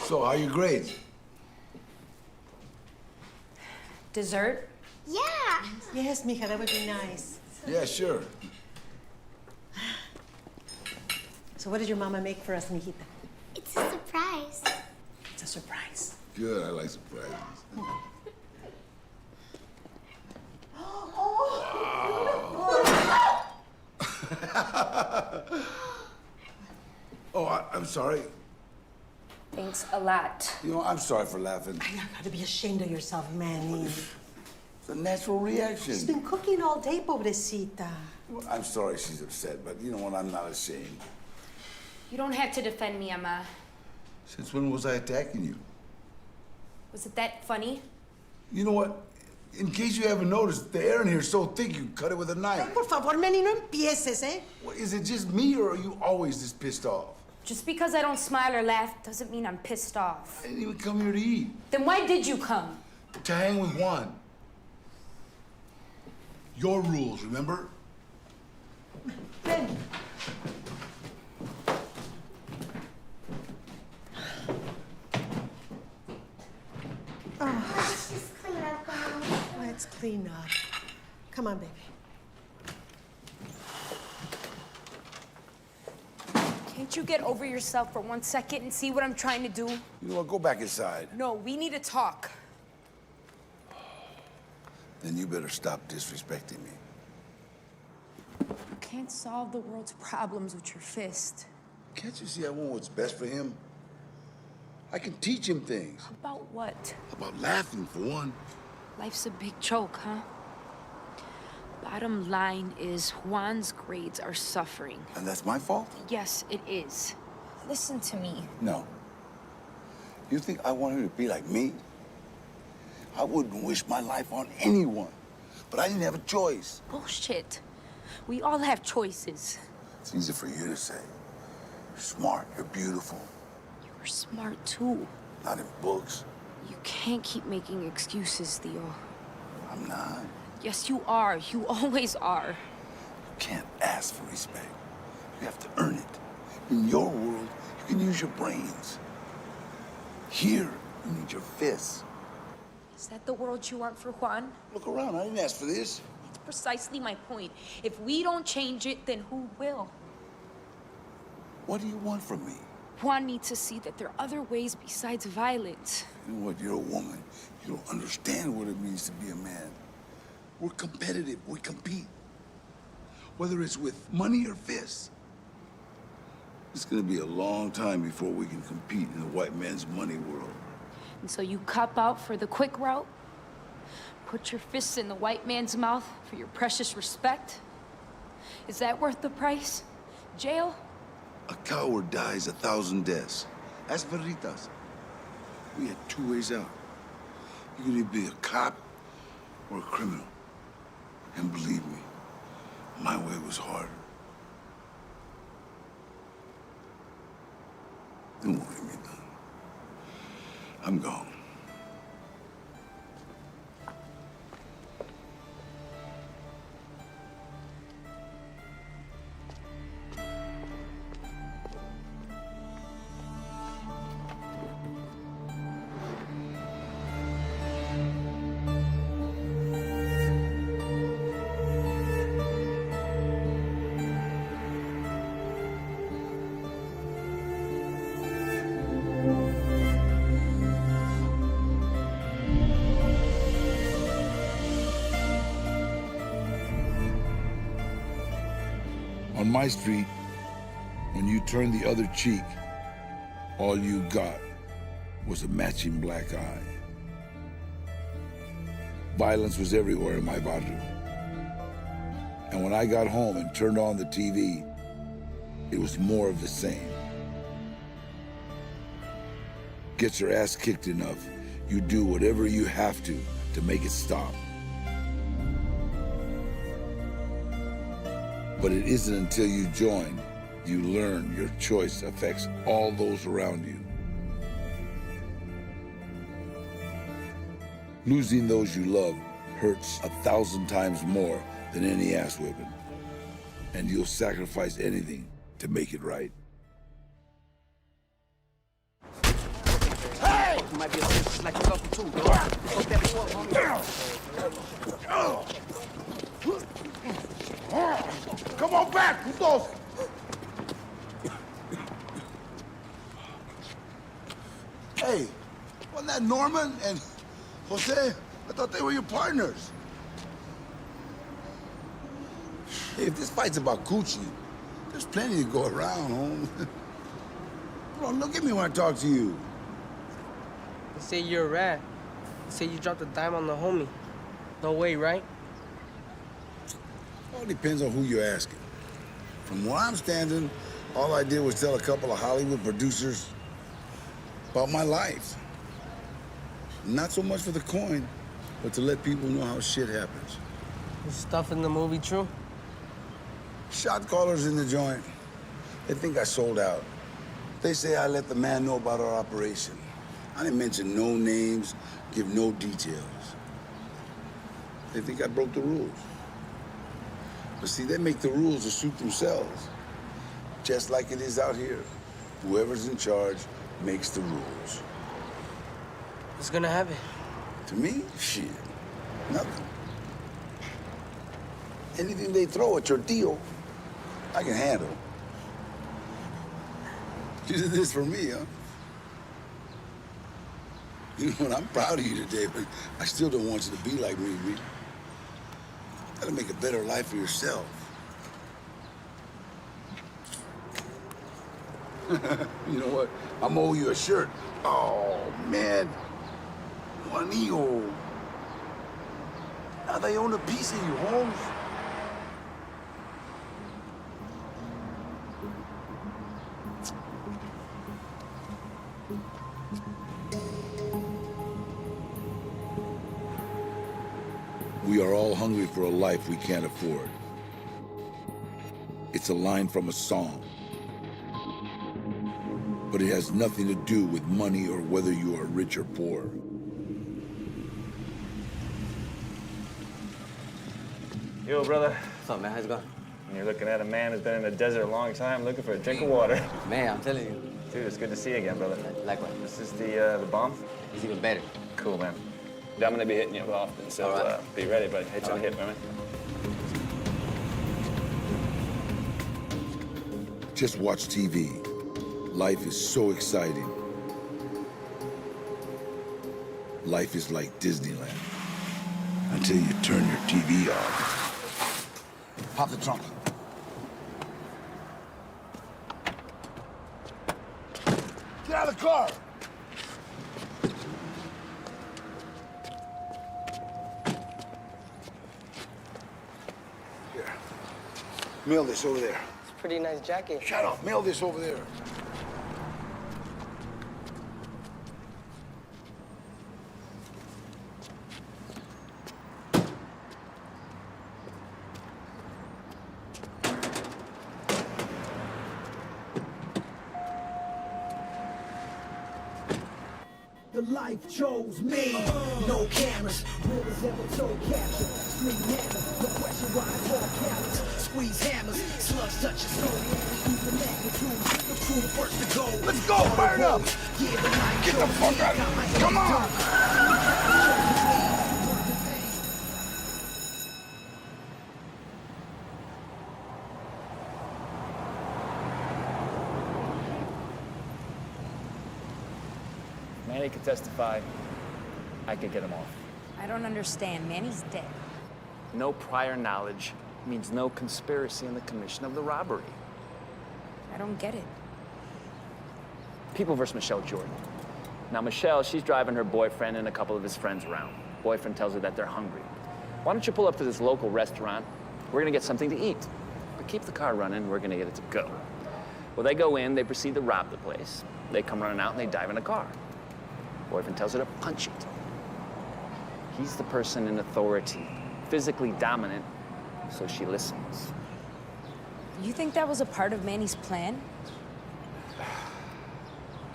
So, how are your grades? Dessert? Yeah. Yes, mija, that would be nice. Yeah, sure. So what did your mama make for us, mijita? It's a surprise. It's a surprise. Good, I like surprises. Oh, I'm sorry. Thanks a lot. You know, I'm sorry for laughing. You gotta be ashamed of yourself, Manny. It's a natural reaction. She's been cooking all day, pobrecita. I'm sorry she's upset, but you know what? I'm not ashamed. You don't have to defend me, Ama. Since when was I attacking you? Was it that funny? You know what? In case you haven't noticed, the air in here is so thick you cut it with a knife. Ay, por favor, Manny, no empieces, eh? Well, is it just me, or are you always this pissed off? Just because I don't smile or laugh doesn't mean I'm pissed off. I didn't even come here to eat. Then why did you come? To hang with Juan. Your rules, remember? Ben. Let's just clean up, Mom. Let's clean up. Come on, baby. Can't you get over yourself for 1 second and see what I'm trying to do? You know what? Go back inside. No, we need to talk. Then you better stop disrespecting me. You can't solve the world's problems with your fist. Can't you see I want what's best for him? I can teach him things. About what? About laughing, for one. Life's a big joke, huh? Bottom line is Juan's grades are suffering. And that's my fault? Yes, it is. Listen to me. No. You think I want him to be like me? I wouldn't wish my life on anyone. But I didn't have a choice. Bullshit. We all have choices. It's easy for you to say. You're smart, you're beautiful. You're smart too. Not in books. You can't keep making excuses, Theo. I'm not. Yes, you are. You always are. You can't ask for respect. You have to earn it. In your world, you can use your brains. Here, you need your fists. Is that the world you want for Juan? Look around, I didn't ask for this. That's precisely my point. If we don't change it, then who will? What do you want from me? Juan needs to see that there are other ways besides violence. You know what? You're a woman. You don't understand what it means to be a man. We're competitive. We compete. Whether it's with money or fists. It's gonna be a long time before we can compete in the white man's money world. And so you cop out for the quick route? Put your fists in the white man's mouth for your precious respect? Is that worth the price? Jail? A coward dies 1,000 deaths. Ask Veritas. We had two ways out. You could either be a cop or a criminal. And believe me, my way was harder. Don't worry me none. I'm gone. On my street, When you turned the other cheek, all you got was a matching black eye. Violence was everywhere in my barrio. And when I got home and turned on the TV, it was more of the same. Get your ass kicked enough, you do whatever you have to make it stop. But it isn't until you join, you learn your choice affects all those around you. Losing those you love hurts 1,000 times more than any ass whipping. And you'll sacrifice anything to make it right. Hey! You might be able to slack it up too, bro. Hook that boy, homie. Come on back, putos! Hey, wasn't that Norman and Jose? I thought they were your partners. Hey, if this fight's about coochie, there's plenty to go around, home. Come on, look at me when I talk to you. They say you're a rat. They say you dropped a dime on the homie. No way, right? All depends on who you're asking. From where I'm standing, all I did was tell a couple of Hollywood producers about my life. Not so much for the coin, but to let people know how shit happens. Is stuff in the movie true? Shot callers in the joint. They think I sold out. They say I let the man know about our operation. I didn't mention no names, give no details. They think I broke the rules. But see, they make the rules to suit themselves. Just like it is out here. Whoever's in charge makes the rules. What's gonna happen? To me, shit, nothing. Anything they throw at your deal, I can handle. You did this for me, huh? You know what, I'm proud of you today, but I still don't want you to be like me, Reed. Gotta make a better life for yourself. You know what? I'm owe you a shirt. Oh, man. Juanillo. Now they own a piece of you, Holmes. We are all hungry for a life we can't afford. It's a line from a song. But it has nothing to do with money or whether you are rich or poor. Yo, brother. What's up, man? How's it going? And you're looking at a man who's been in the desert a long time looking for a drink of water. Man, I'm telling you. Dude, it's good to see you again, brother. Likewise. This is the bomb? It's even better. Cool, man. Yeah, I'm gonna be hitting you often, so be ready, buddy. Hit you on the hip, man. Just watch TV. Life is so exciting. Life is like Disneyland. Until you turn your TV off. Pop the trunk. Get out of the car! Here. Mail this over there. It's a pretty nice jacket. Shut up. Mail this over there. The life chose me. No cameras, real as ever told capture. Street hammers, no question why it's all callous. Squeeze hammers, slugs touch your soul. Use the magnitude, the crew first to go. Let's go, burn up! Yeah, the life Get the fuck out! Come on! Manny could testify. I could get him off. I don't understand. Manny's dead. No prior knowledge means no conspiracy in the commission of the robbery. I don't get it. People versus Michelle Jordan. Now, Michelle, she's driving her boyfriend and a couple of his friends around. Boyfriend tells her that they're hungry. Why don't you pull up to this local restaurant? We're gonna get something to eat. But keep the car running, we're gonna get it to go. Well, they go in, they proceed to rob the place. They come running out and they dive in the car. Boyfriend tells her to punch it. He's the person in authority, physically dominant, so she listens. You think that was a part of Manny's plan?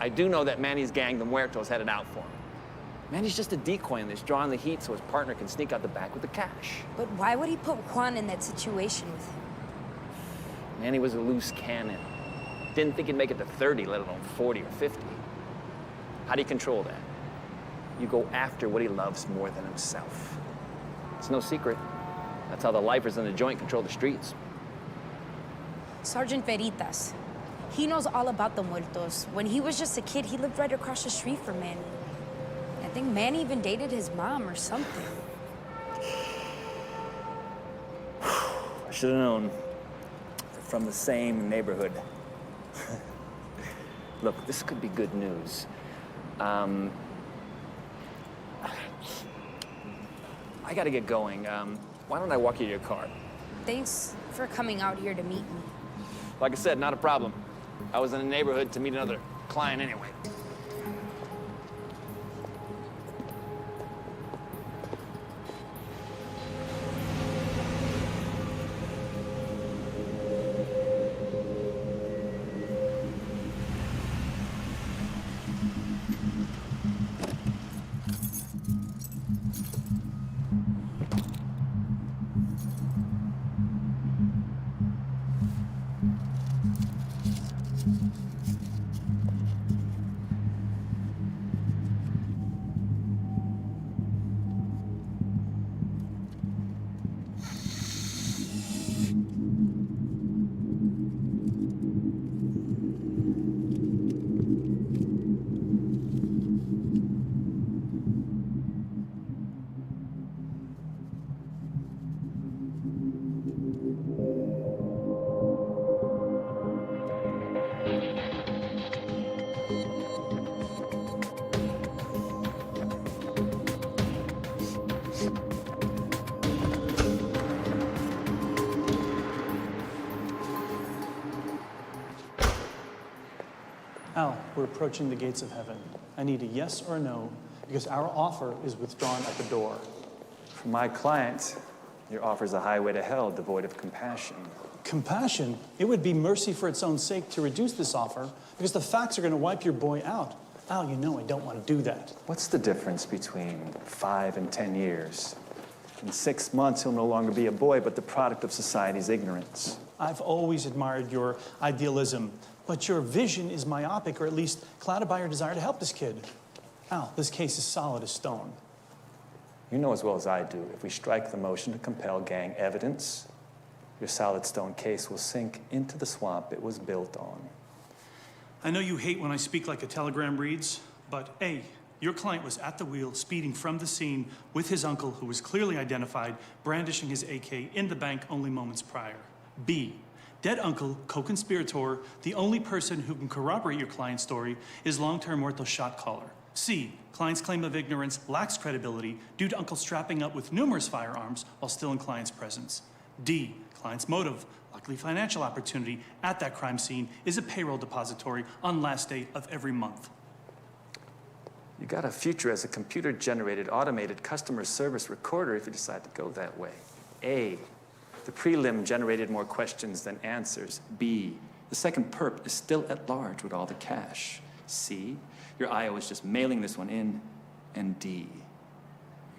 I do know that Manny's gang, the Muertos, headed out for him. Manny's just a decoy in this, drawing the heat so his partner can sneak out the back with the cash. But why would he put Juan in that situation with him? Manny was a loose cannon. Didn't think he'd make it to 30, let alone 40 or 50. How do you control that? You go after what he loves more than himself. It's no secret. That's how the lifers in the joint control the streets. Sergeant Veritas. He knows all about the Muertos. When he was just a kid, he lived right across the street from Manny. I think Manny even dated his mom or something. I should have known. They're from the same neighborhood. Look, this could be good news. I gotta get going. Why don't I walk you to your car? Thanks for coming out here to meet me. Like I said, not a problem. I was in the neighborhood to meet another client anyway. Al, we're approaching the gates of heaven. I need a yes or a no, because our offer is withdrawn at the door. For my client, your offer is a highway to hell devoid of compassion. Compassion? It would be mercy for its own sake to reduce this offer, because the facts are going to wipe your boy out. Al, you know I don't want to do that. What's the difference between 5 and 10 years? In 6 months, he'll no longer be a boy, but the product of society's ignorance. I've always admired your idealism, but your vision is myopic, or at least clouded by your desire to help this kid. Al, this case is solid as stone. You know as well as I do, if we strike the motion to compel gang evidence, your solid stone case will sink into the swamp it was built on. I know you hate when I speak like a telegram reads, but A, your client was at the wheel, speeding from the scene with his uncle, who was clearly identified, brandishing his AK in the bank only moments prior. B, dead uncle, co-conspirator, the only person who can corroborate your client's story is long-term Muerto shot caller. C, client's claim of ignorance lacks credibility due to uncle strapping up with numerous firearms while still in client's presence. D, client's motive, likely financial opportunity at that crime scene, is a payroll depository on last day of every month. You got a future as a computer-generated, automated customer service recorder if you decide to go that way. A, the prelim generated more questions than answers. B, the second perp is still at large with all the cash. C, your IO is just mailing this one in. And D,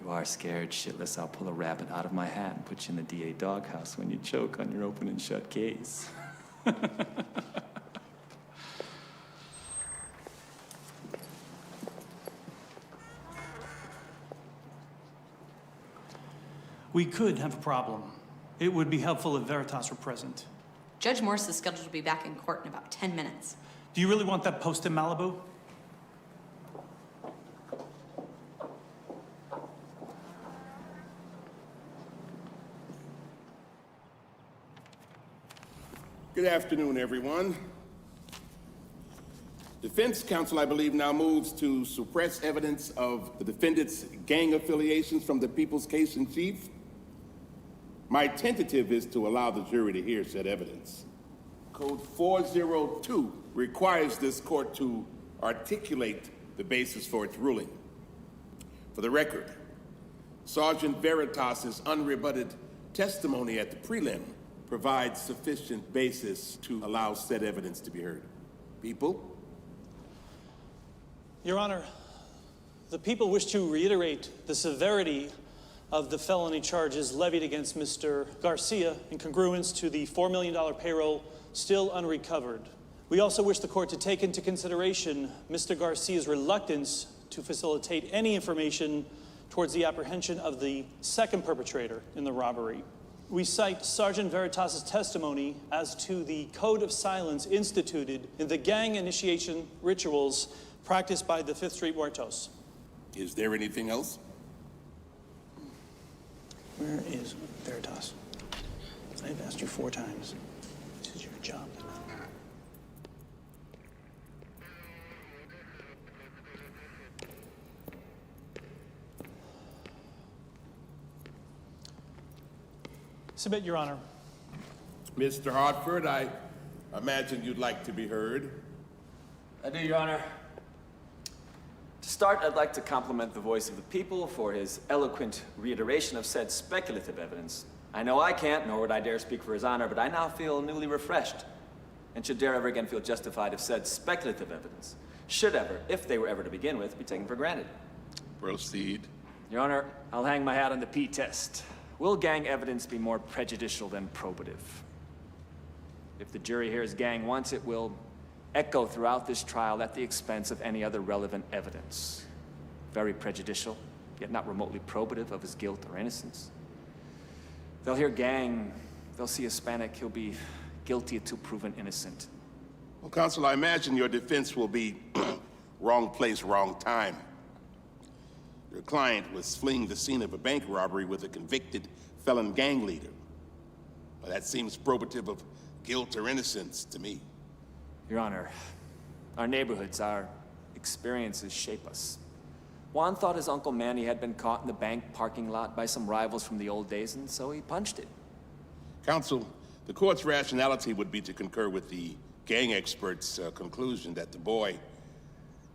you are scared shitless. I'll pull a rabbit out of my hat and put you in the DA doghouse when you choke on your open and shut case. We could have a problem. It would be helpful if Veritas were present. Judge Morse is scheduled to be back in court in about 10 minutes. Do you really want that post in Malibu? Good afternoon, everyone. Defense counsel, I believe, now moves to suppress evidence of the defendant's gang affiliations from the people's case in chief. My tentative is to allow the jury to hear said evidence. Code 402 requires this court to articulate the basis for its ruling. For the record, Sergeant Veritas's unrebutted testimony at the prelim provides sufficient basis to allow said evidence to be heard. People? Your Honor, the people wish to reiterate the severity of the felony charges levied against Mr. Garcia in congruence to the $4 million payroll still unrecovered. We also wish the court to take into consideration Mr. Garcia's reluctance to facilitate any information towards the apprehension of the second perpetrator in the robbery. We cite Sergeant Veritas's testimony as to the code of silence instituted in the gang initiation rituals practiced by the 5th Street Muertos. Is there anything else? Where is Veritas? I've asked you 4 times. This is your job. Submit, Your Honor. Mr. Hartford, I imagine you'd like to be heard. I do, Your Honor. To start, I'd like to compliment the voice of the people for his eloquent reiteration of said speculative evidence. I know I can't, nor would I dare speak for His Honor, but I now feel newly refreshed, and should dare ever again feel justified if said speculative evidence should ever, if they were ever to begin with, be taken for granted. Proceed. Your Honor, I'll hang my hat on the P-test. Will gang evidence be more prejudicial than probative? If the jury hears gang once, it will echo throughout this trial at the expense of any other relevant evidence. Very prejudicial, yet not remotely probative of his guilt or innocence. They'll hear gang, they'll see Hispanic, he'll be guilty until proven innocent. Well, counsel, I imagine your defense will be wrong place, wrong time. Your client was fleeing the scene of a bank robbery with a convicted felon gang leader. Well, that seems probative of guilt or innocence to me. Your Honor, our neighborhoods, our experiences shape us. Juan thought his Uncle Manny had been caught in the bank parking lot by some rivals from the old days, and so he punched it. Counsel, the court's rationality would be to concur with the gang expert's conclusion that the boy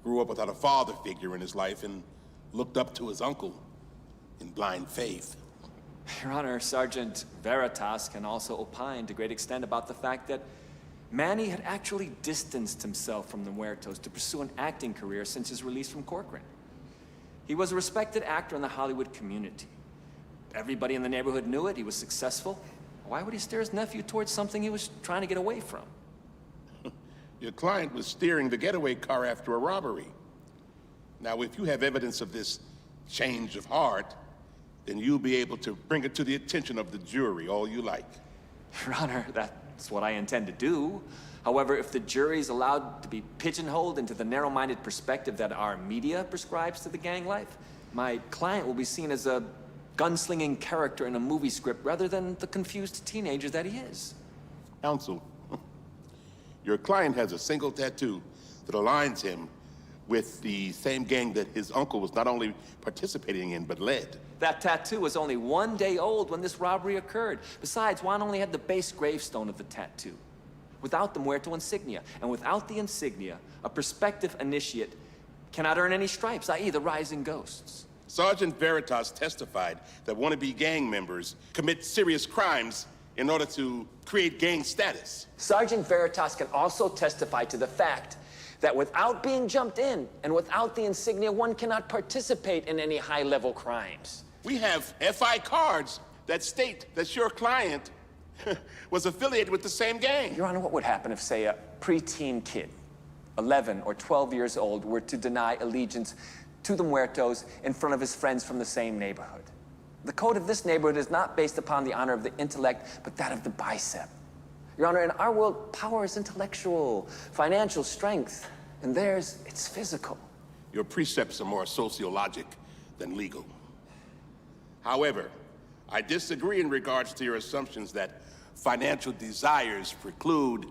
grew up without a father figure in his life and looked up to his uncle in blind faith. Your Honor, Sergeant Veritas can also opine to great extent about the fact that Manny had actually distanced himself from the Muertos to pursue an acting career since his release from Corcoran. He was a respected actor in the Hollywood community. Everybody in the neighborhood knew it. He was successful. Why would he steer his nephew towards something he was trying to get away from? Your client was steering the getaway car after a robbery. Now, if you have evidence of this change of heart, then you'll be able to bring it to the attention of the jury all you like. Your Honor, that's what I intend to do. However, if the jury is allowed to be pigeonholed into the narrow-minded perspective that our media prescribes to the gang life, my client will be seen as a gunslinging character in a movie script rather than the confused teenager that he is. Counsel, your client has a single tattoo that aligns him with the same gang that his uncle was not only participating in, but led. That tattoo was only 1 day old when this robbery occurred. Besides, Juan only had the base gravestone of the tattoo, without the Muerto insignia. And without the insignia, a prospective initiate cannot earn any stripes, i.e. the rising ghosts. Sergeant Veritas testified that wannabe gang members commit serious crimes in order to create gang status. Sergeant Veritas can also testify to the fact that without being jumped in and without the insignia, one cannot participate in any high-level crimes. We have FI cards that state that your client was affiliated with the same gang. Your Honor, what would happen if, say, a preteen kid, 11 or 12 years old, were to deny allegiance to the Muertos in front of his friends from the same neighborhood? The code of this neighborhood is not based upon the honor of the intellect, but that of the bicep. Your Honor, in our world, power is intellectual, financial strength, and theirs, it's physical. Your precepts are more sociologic than legal. However, I disagree in regards to your assumptions that financial desires preclude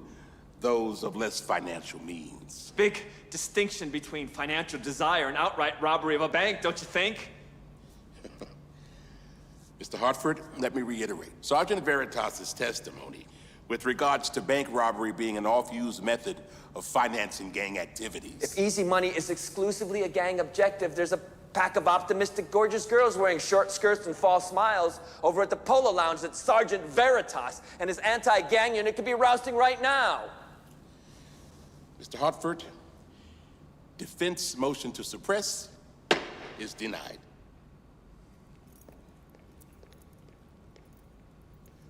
those of less financial means. Big distinction between financial desire and outright robbery of a bank, don't you think? Mr. Hartford, let me reiterate. Sergeant Veritas's testimony with regards to bank robbery being an oft-used method of financing gang activities. If easy money is exclusively a gang objective, there's a pack of optimistic, gorgeous girls wearing short skirts and false smiles over at the Polo Lounge that Sergeant Veritas and his anti-gang unit could be rousting right now. Mr. Hartford, defense motion to suppress is denied.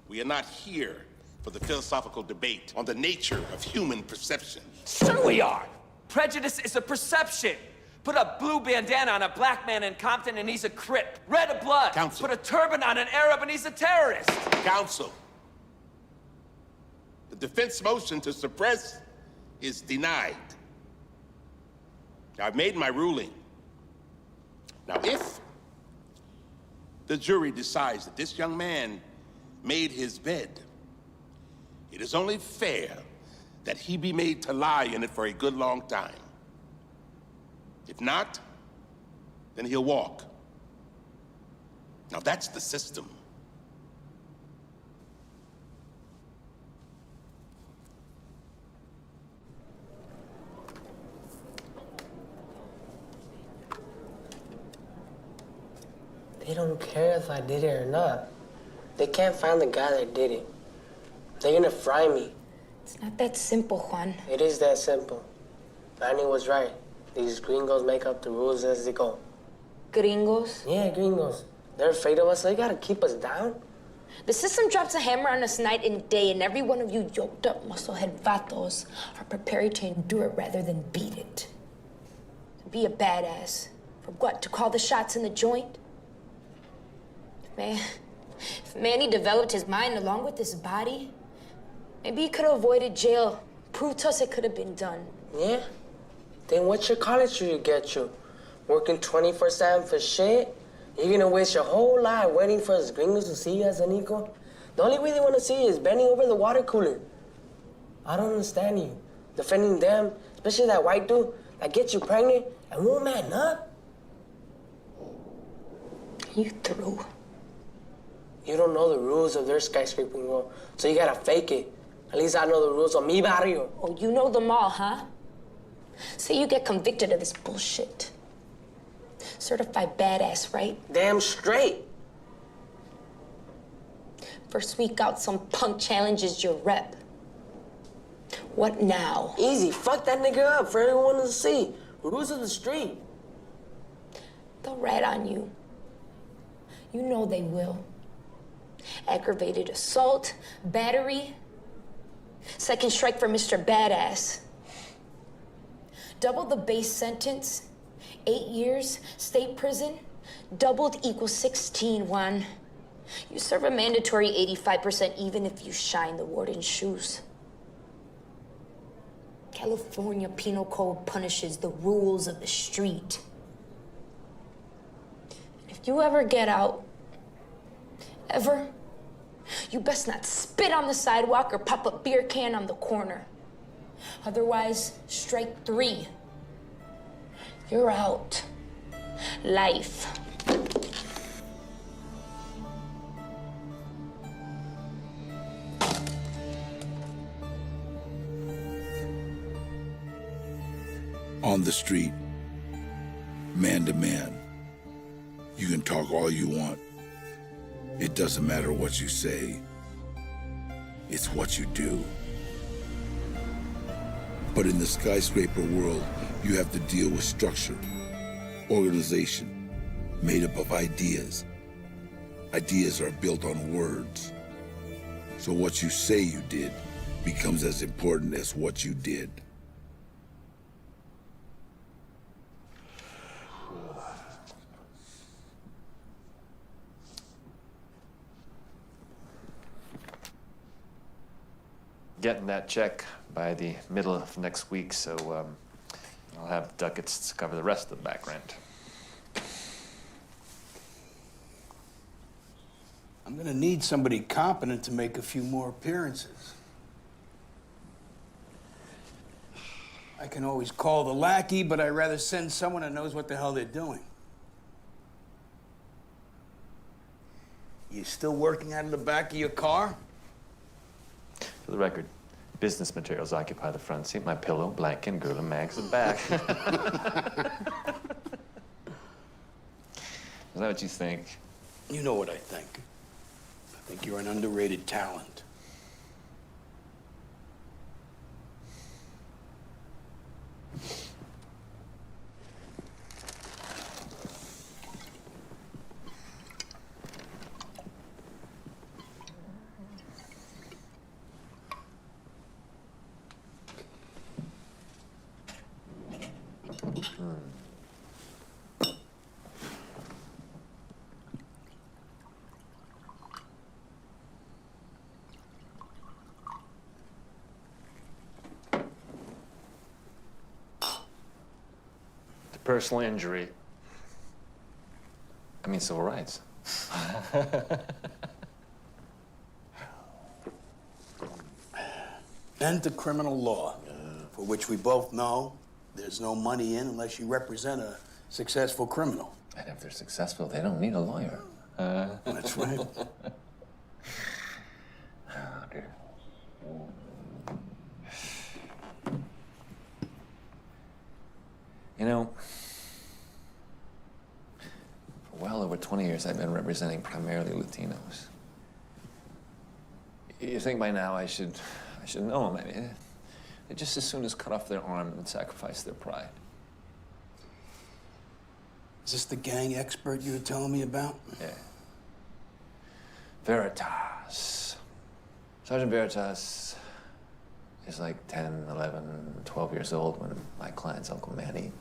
We are not here for the philosophical debate on the nature of human perception. Sure we are. Prejudice is a perception. Put a blue bandana on a black man in Compton and he's a Crip. Red of blood. Counsel. Put a turban on an Arab and he's a terrorist. Counsel, the defense motion to suppress is denied. I've made my ruling. Now, if the jury decides that this young man made his bed, it is only fair that he be made to lie in it for a good long time. If not, then he'll walk. Now that's the system. They don't care if I did it or not. They can't find the guy that did it. They're gonna fry me. It's not that simple, Juan. It is that simple. Manny was right. These gringos make up the rules as they go. Gringos? Yeah, gringos. They're afraid of us, so they gotta keep us down. The system drops a hammer on us night and day, and every one of you yoked up musclehead vatos are prepared to endure it rather than beat it. To be a badass. For what? To call the shots in the joint? Man, if Manny developed his mind along with his body, maybe he could have avoided jail. Proved to us it could have been done. Yeah? Then what's your college degree get you? Working 24/7 for shit? You're gonna waste your whole life waiting for us gringos to see you as an equal? The only way they wanna see you is bending over the water cooler. I don't understand you. Defending them, especially that white dude that gets you pregnant and won't man up. You through. You don't know the rules of their skyscraping world, so you gotta fake it. At least I know the rules of mi barrio. Oh, you know them all, huh? Say you get convicted of this bullshit. Certified badass, right? Damn straight. First week out, some punk challenges your rep. What now? Easy, fuck that nigga up for everyone to see. Rules of the street. They'll rat on you. You know they will. Aggravated assault, battery, second strike for Mr. Badass. Double the base sentence, 8 years, state prison, doubled equals 16, Juan. You serve a mandatory 85% even if you shine the warden's shoes. California Penal Code punishes the rules of the street. If you ever get out, ever, you best not spit on the sidewalk or pop a beer can on the corner. Otherwise, strike 3. You're out. Life. On the street, man to man, you can talk all you want. It doesn't matter what you say. It's what you do. But in the skyscraper world, you have to deal with structure, organization, made up of ideas. Ideas are built on words. So what you say you did becomes as important as what you did. Getting that check by the middle of next week, so I'll have ducats to cover the rest of the back rent. I'm gonna need somebody competent to make a few more appearances. I can always call the lackey, but I'd rather send someone that knows what the hell they're doing. You still working out of the back of your car? For the record, business materials occupy the front seat. My pillow, blanket, and girl and mag's the back. Is that what you think? You know what I think. I think you're an underrated talent. Personal injury. I mean, civil rights. And to criminal law, for which we both know there's no money in unless you represent a successful criminal. And if they're successful, they don't need a lawyer. That's right. Oh, dear. You know, for well over 20 years, I've been representing primarily Latinos. You think by now I should know them. I mean, they just as soon as cut off their arm and sacrifice their pride. Is this the gang expert you were telling me about? Yeah. Veritas. Sergeant Veritas is like 10, 11, 12 years old when my client's Uncle Manny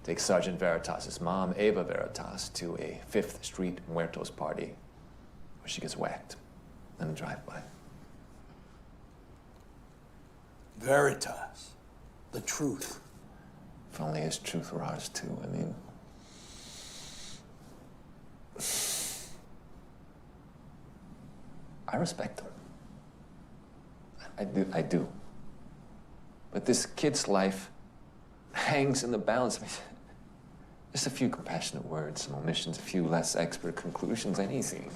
takes Sergeant Veritas' mom, Ava Veritas, to a 5th Street Muertos party where she gets whacked in a drive-by. Veritas. The truth. If only his truth were ours too, I mean. I respect him. I do. But this kid's life hangs in the balance. I mean, just a few compassionate words, some omissions, a few less expert conclusions, anything.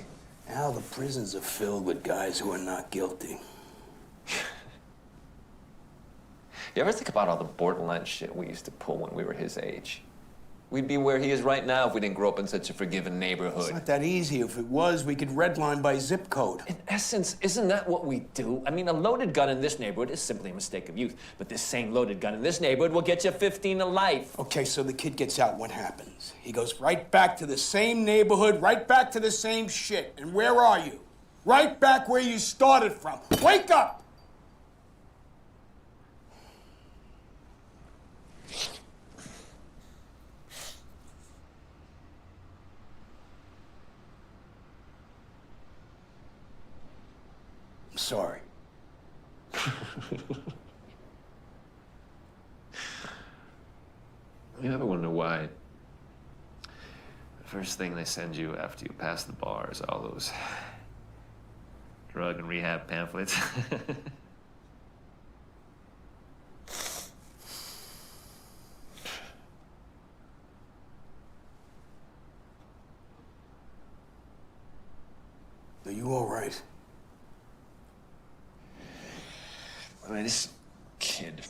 Al, the prisons are filled with guys who are not guilty. You ever think about all the borderline shit we used to pull when we were his age? We'd be where he is right now if we didn't grow up in such a forgiving neighborhood. It's not that easy. If it was, we could redline by zip code. In essence, isn't that what we do? I mean, a loaded gun in this neighborhood is simply a mistake of youth. But this same loaded gun in this neighborhood will get you 15 to life. Okay, so the kid gets out, what happens? He goes right back to the same neighborhood, right back to the same shit. And where are you? Right back where you started from. Wake up! Sorry. You ever wonder why the first thing they send you after you pass the bar is all those drug and rehab pamphlets? Are you all right? I mean, this kid.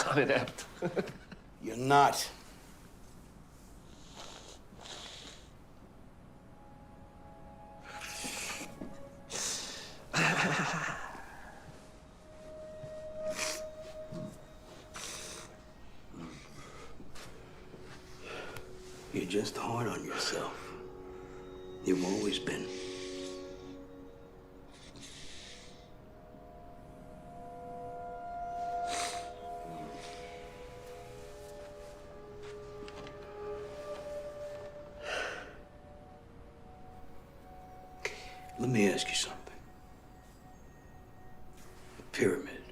I'm inept. You're not. You're just hard on yourself. You've always been. Let me ask you something. A pyramid.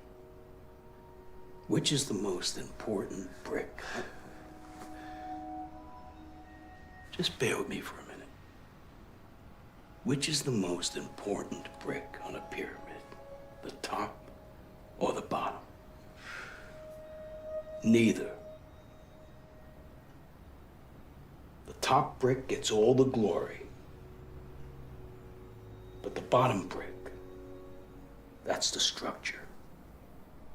Which is the most important brick? Just bear with me for a minute. Which is the most important brick on a pyramid? The top or the bottom? Neither. The top brick gets all the glory. But the bottom brick, that's the structure,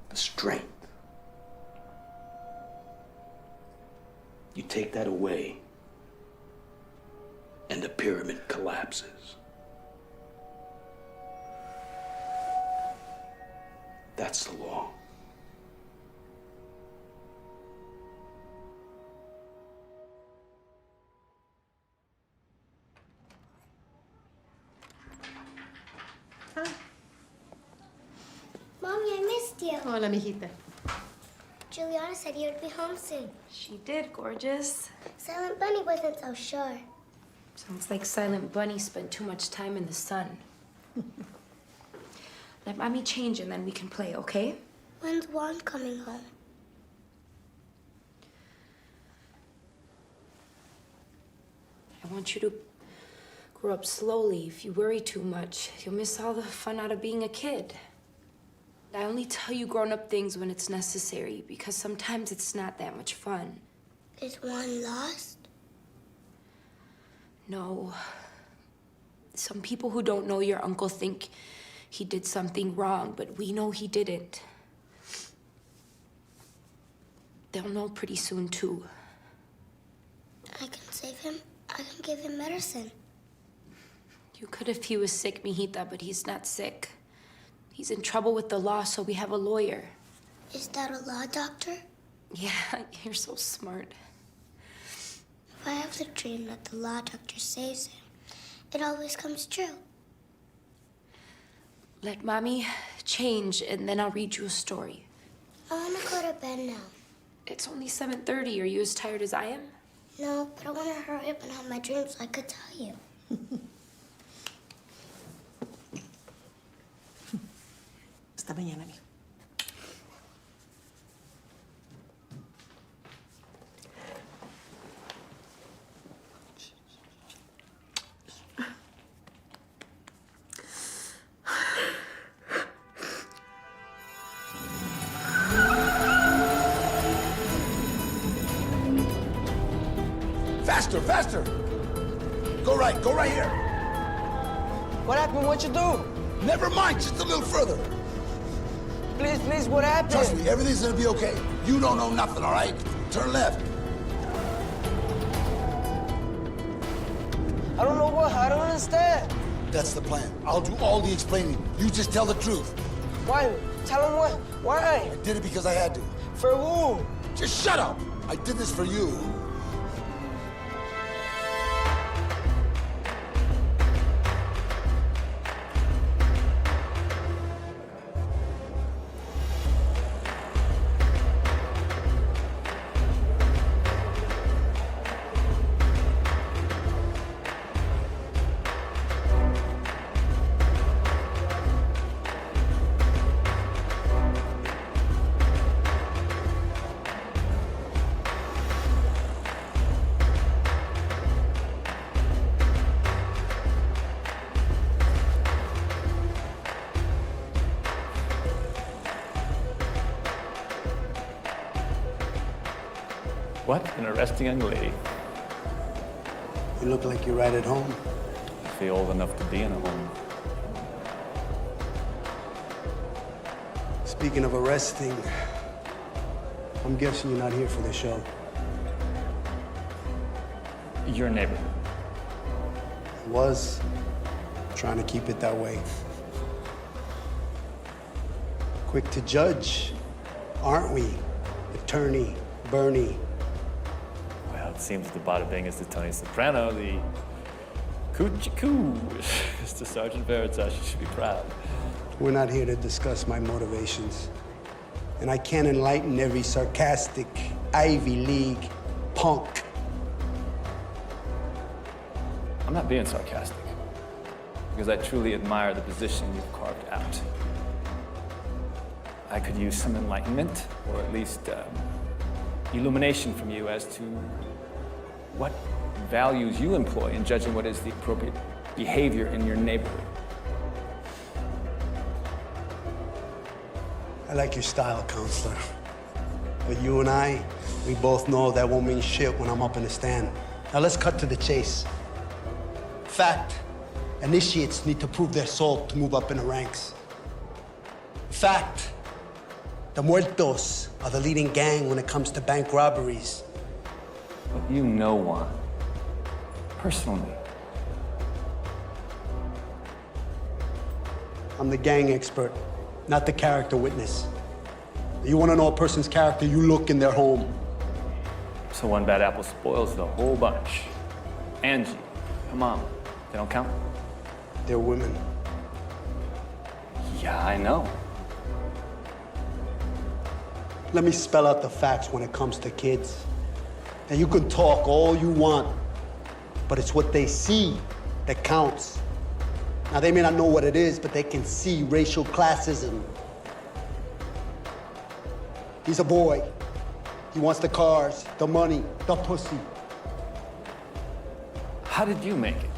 the strength. You take that away, and the pyramid collapses. That's the law. Mommy, I missed you. Hola, mijita. Juliana said you would be home soon. She did, gorgeous. Silent Bunny wasn't so sure. Sounds like Silent Bunny spent too much time in the sun. Let Mommy change and then we can play, okay? When's Juan coming home? I want you to grow up slowly. If you worry too much, you'll miss all the fun out of being a kid. I only tell you grown-up things when it's necessary, because sometimes it's not that much fun. Is Juan lost? No. Some people who don't know your uncle think he did something wrong, but we know he didn't. They'll know pretty soon, too. I can save him. I can give him medicine. You could if he was sick, mijita, but he's not sick. He's in trouble with the law, so we have a lawyer. Is that a law doctor? Yeah, you're so smart. If I have the dream that the law doctor saves him, it always comes true. Let Mommy change, and then I'll read you a story. I want to go to bed now. It's only 7:30. Are you as tired as I am? No, but I want to hurry up and have my dreams so I could tell you. Hasta mañana, amigo. Faster, faster! Go right here. What happened? What you do? Never mind, just a little further. Please, please, what happened? Trust me, everything's gonna be okay. You don't know nothing, all right? Turn left. I don't know what. I don't understand. That's the plan. I'll do all the explaining. You just tell the truth. Why? Tell him what? Why? I did it because I had to. For who? Just shut up! I did this for you. What an arresting young lady. You look like you're right at home. I feel old enough to be in a home. Speaking of arresting, I'm guessing you're not here for the show. Your neighborhood. Was trying to keep it that way. Quick to judge, aren't we? Attorney Bernie. Well, it seems the bada bing is the Tony Soprano, the coochie coo is the Sergeant Veritas. You should be proud. We're not here to discuss my motivations. And I can't enlighten every sarcastic Ivy League punk. I'm not being sarcastic, because I truly admire the position you've carved out. I could use some enlightenment, or at least illumination from you as to what values you employ in judging what is the appropriate behavior in your neighborhood. like your style, counselor. But you and I, we both know that won't mean shit when I'm up in the stand. Now let's cut to the chase. Fact, initiates need to prove their soul to move up in the ranks. Fact, the Muertos are the leading gang when it comes to bank robberies. But you know Juan. Personally. I'm the gang expert, not the character witness. You want to know a person's character, you look in their home. So one bad apple spoils the whole bunch. Angie, her mom, they don't count? They're women. Yeah, I know. Let me spell out the facts when it comes to kids. And you can talk all you want, but it's what they see that counts. Now, they may not know what it is, but they can see racial classism. He's a boy. He wants the cars, the money, the pussy. How did you make it?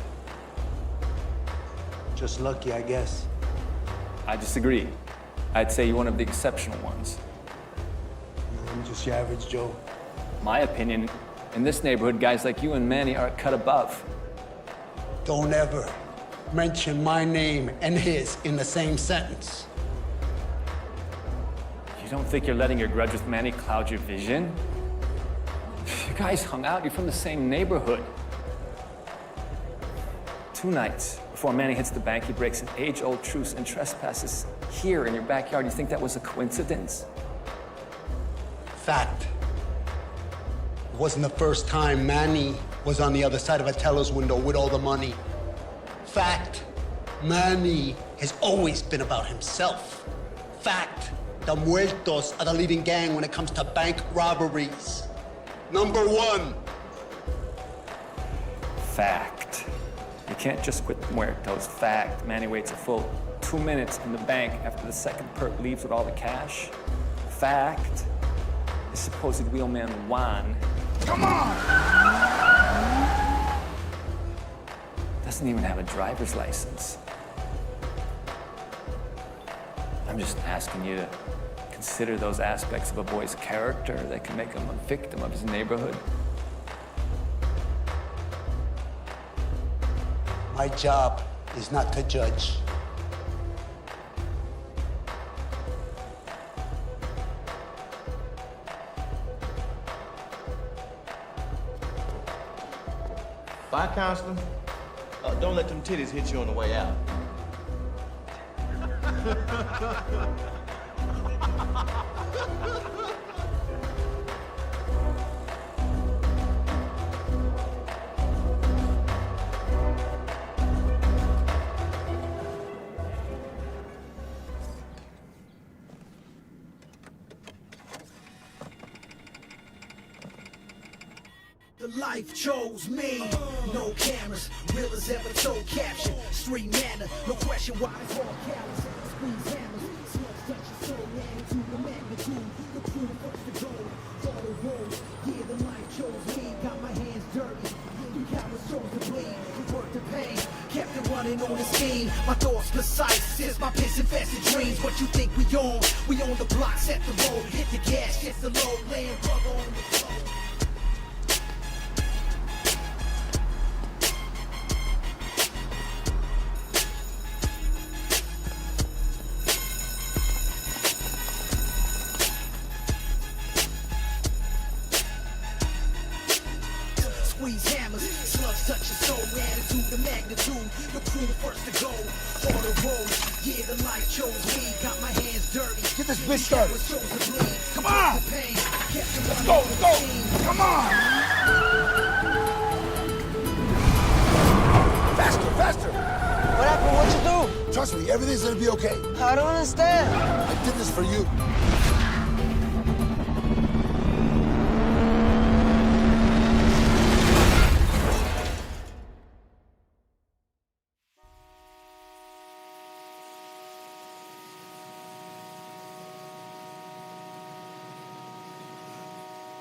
Just lucky, I guess. I disagree. I'd say you're one of the exceptional ones. I'm just your average Joe. My opinion, in this neighborhood, guys like you and Manny are a cut above. Don't ever mention my name and his in the same sentence. You don't think you're letting your grudge with Manny cloud your vision? You guys hung out, you're from the same neighborhood. 2 nights before Manny hits the bank, he breaks an age-old truce and trespasses here in your backyard. You think that was a coincidence? Fact. It wasn't the first time Manny was on the other side of a teller's window with all the money. Fact. Manny has always been about himself. Fact. The Muertos are the leading gang when it comes to bank robberies. Number 1. Fact. You can't just quit the Muertos. Fact. Manny waits a full 2 minutes in the bank after the second perp leaves with all the cash. Fact. His supposed wheelman Juan. Come on! Doesn't even have a driver's license. I'm just asking you to consider those aspects of a boy's character that can make him a victim of his neighborhood. My job is not to judge. Bye, counselor. Don't let them titties hit you on the way out. The life chose me. No cameras, real as ever told caption. Street manner, no question why it's all callous. Squeeze hammers, slugs touch your soul, attitude, the magnitude. The crew first to go, all the roads. Yeah, the life chose me. Got my hands dirty. You cowards chose to bleed. You worked the pain, kept it running on the scheme. My thoughts precise, since my piss infested dreams. What you think we own? We own the block, set the road, hit the gas, hit the load, land rubber on the floor. Squeeze hammers, slugs touch your soul, attitude, the magnitude, the crew first to go, all the roads, yeah, the life chose me, got my hands dirty. Get this bitch started. Come on! Let's go, let's go! Come on! Faster, faster! What happened? What'd you do? Trust me, everything's gonna be okay. I don't understand. I did this for you.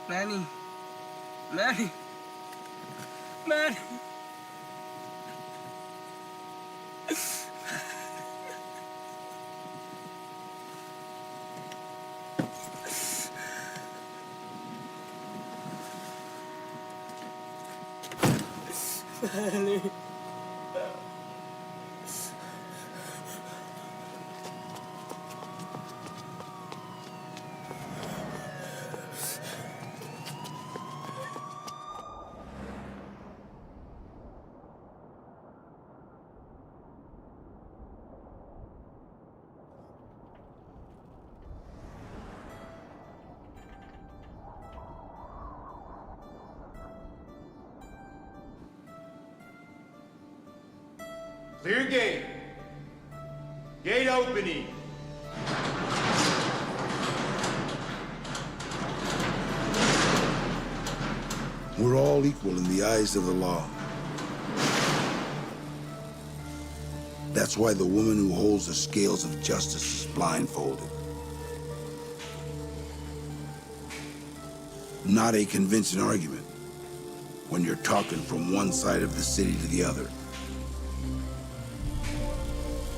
Manny. Manny. Manny. Clear gate. Gate opening. We're all equal in the eyes of the law. That's why the woman who holds the scales of justice is blindfolded. Not a convincing argument when you're talking from one side of the city to the other.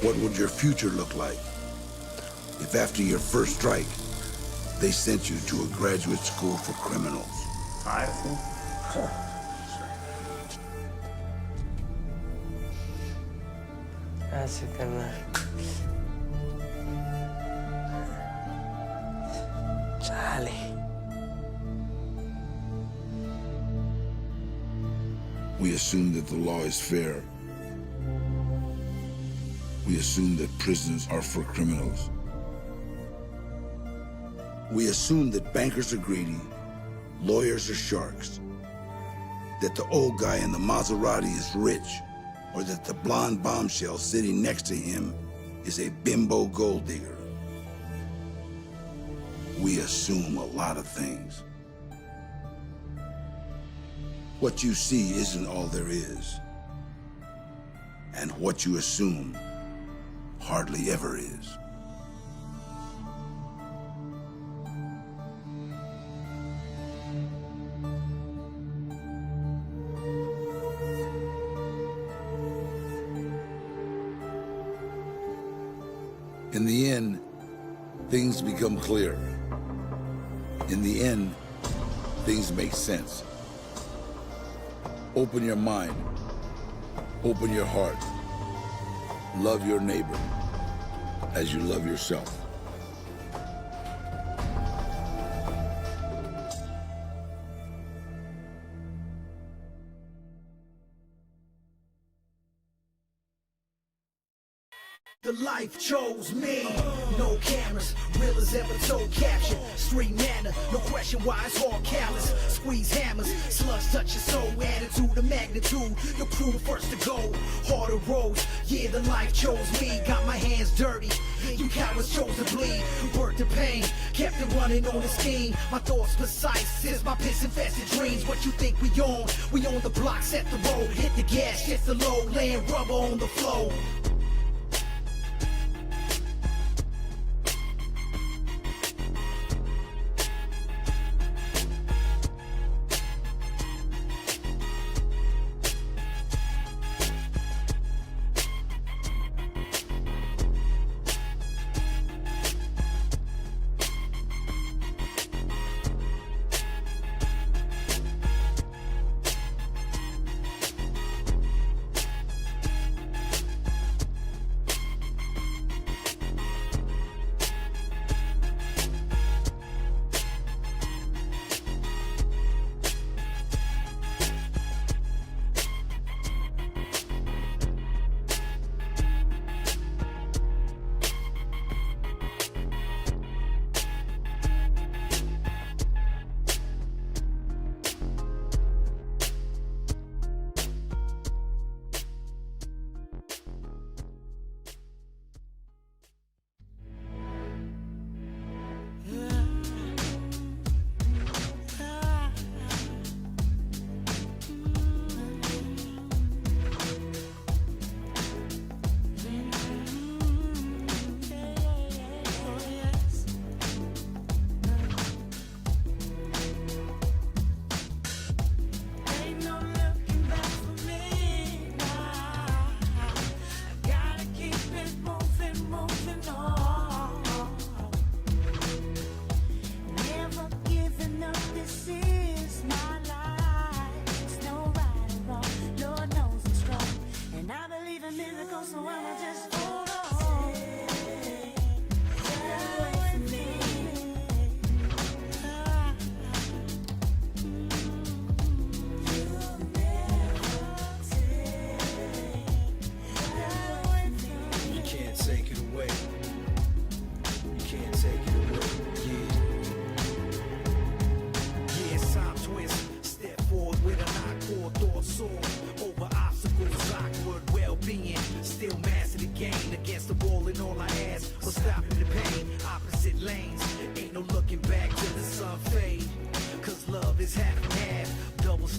What would your future look like if after your first strike, they sent you to a graduate school for criminals? Gracias, carnal. Chale. We assume that the law is fair. We assume that prisons are for criminals. We assume that bankers are greedy, lawyers are sharks, that the old guy in the Maserati is rich, or that the blonde bombshell sitting next to him is a bimbo gold digger. We assume a lot of things. What you see isn't all there is. And what you assume hardly ever is. In the end, things become clear. In the end, things make sense. Open your mind. Open your heart. Love your neighbor as you love yourself. The life chose me. No cameras, real as ever told caption. Street manner, no question why it's all callous. Squeeze hammers, slugs touch your soul. Attitude, the magnitude, your crew the first to go. Harder roads, yeah, the life chose me. Got my hands dirty, you cowards chose to bleed. Birth to pain, kept it running on the scheme. My thoughts precise, since my piss infested dreams. What you think we on? We on the block, set the road. Hit the gas, hit the low, laying rubber on the floor.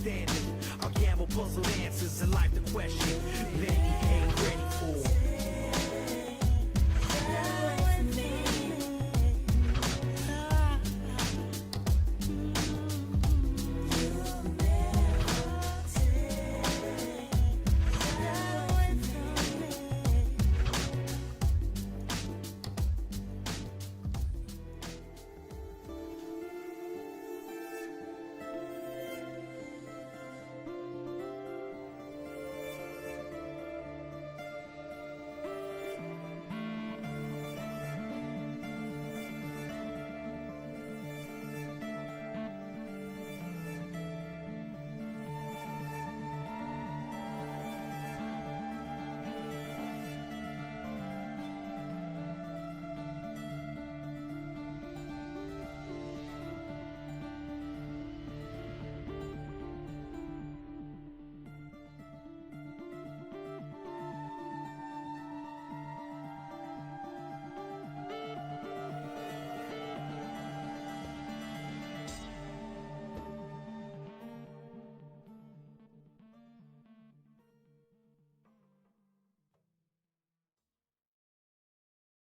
understanding. I'll gamble puzzle answers in life to question. Many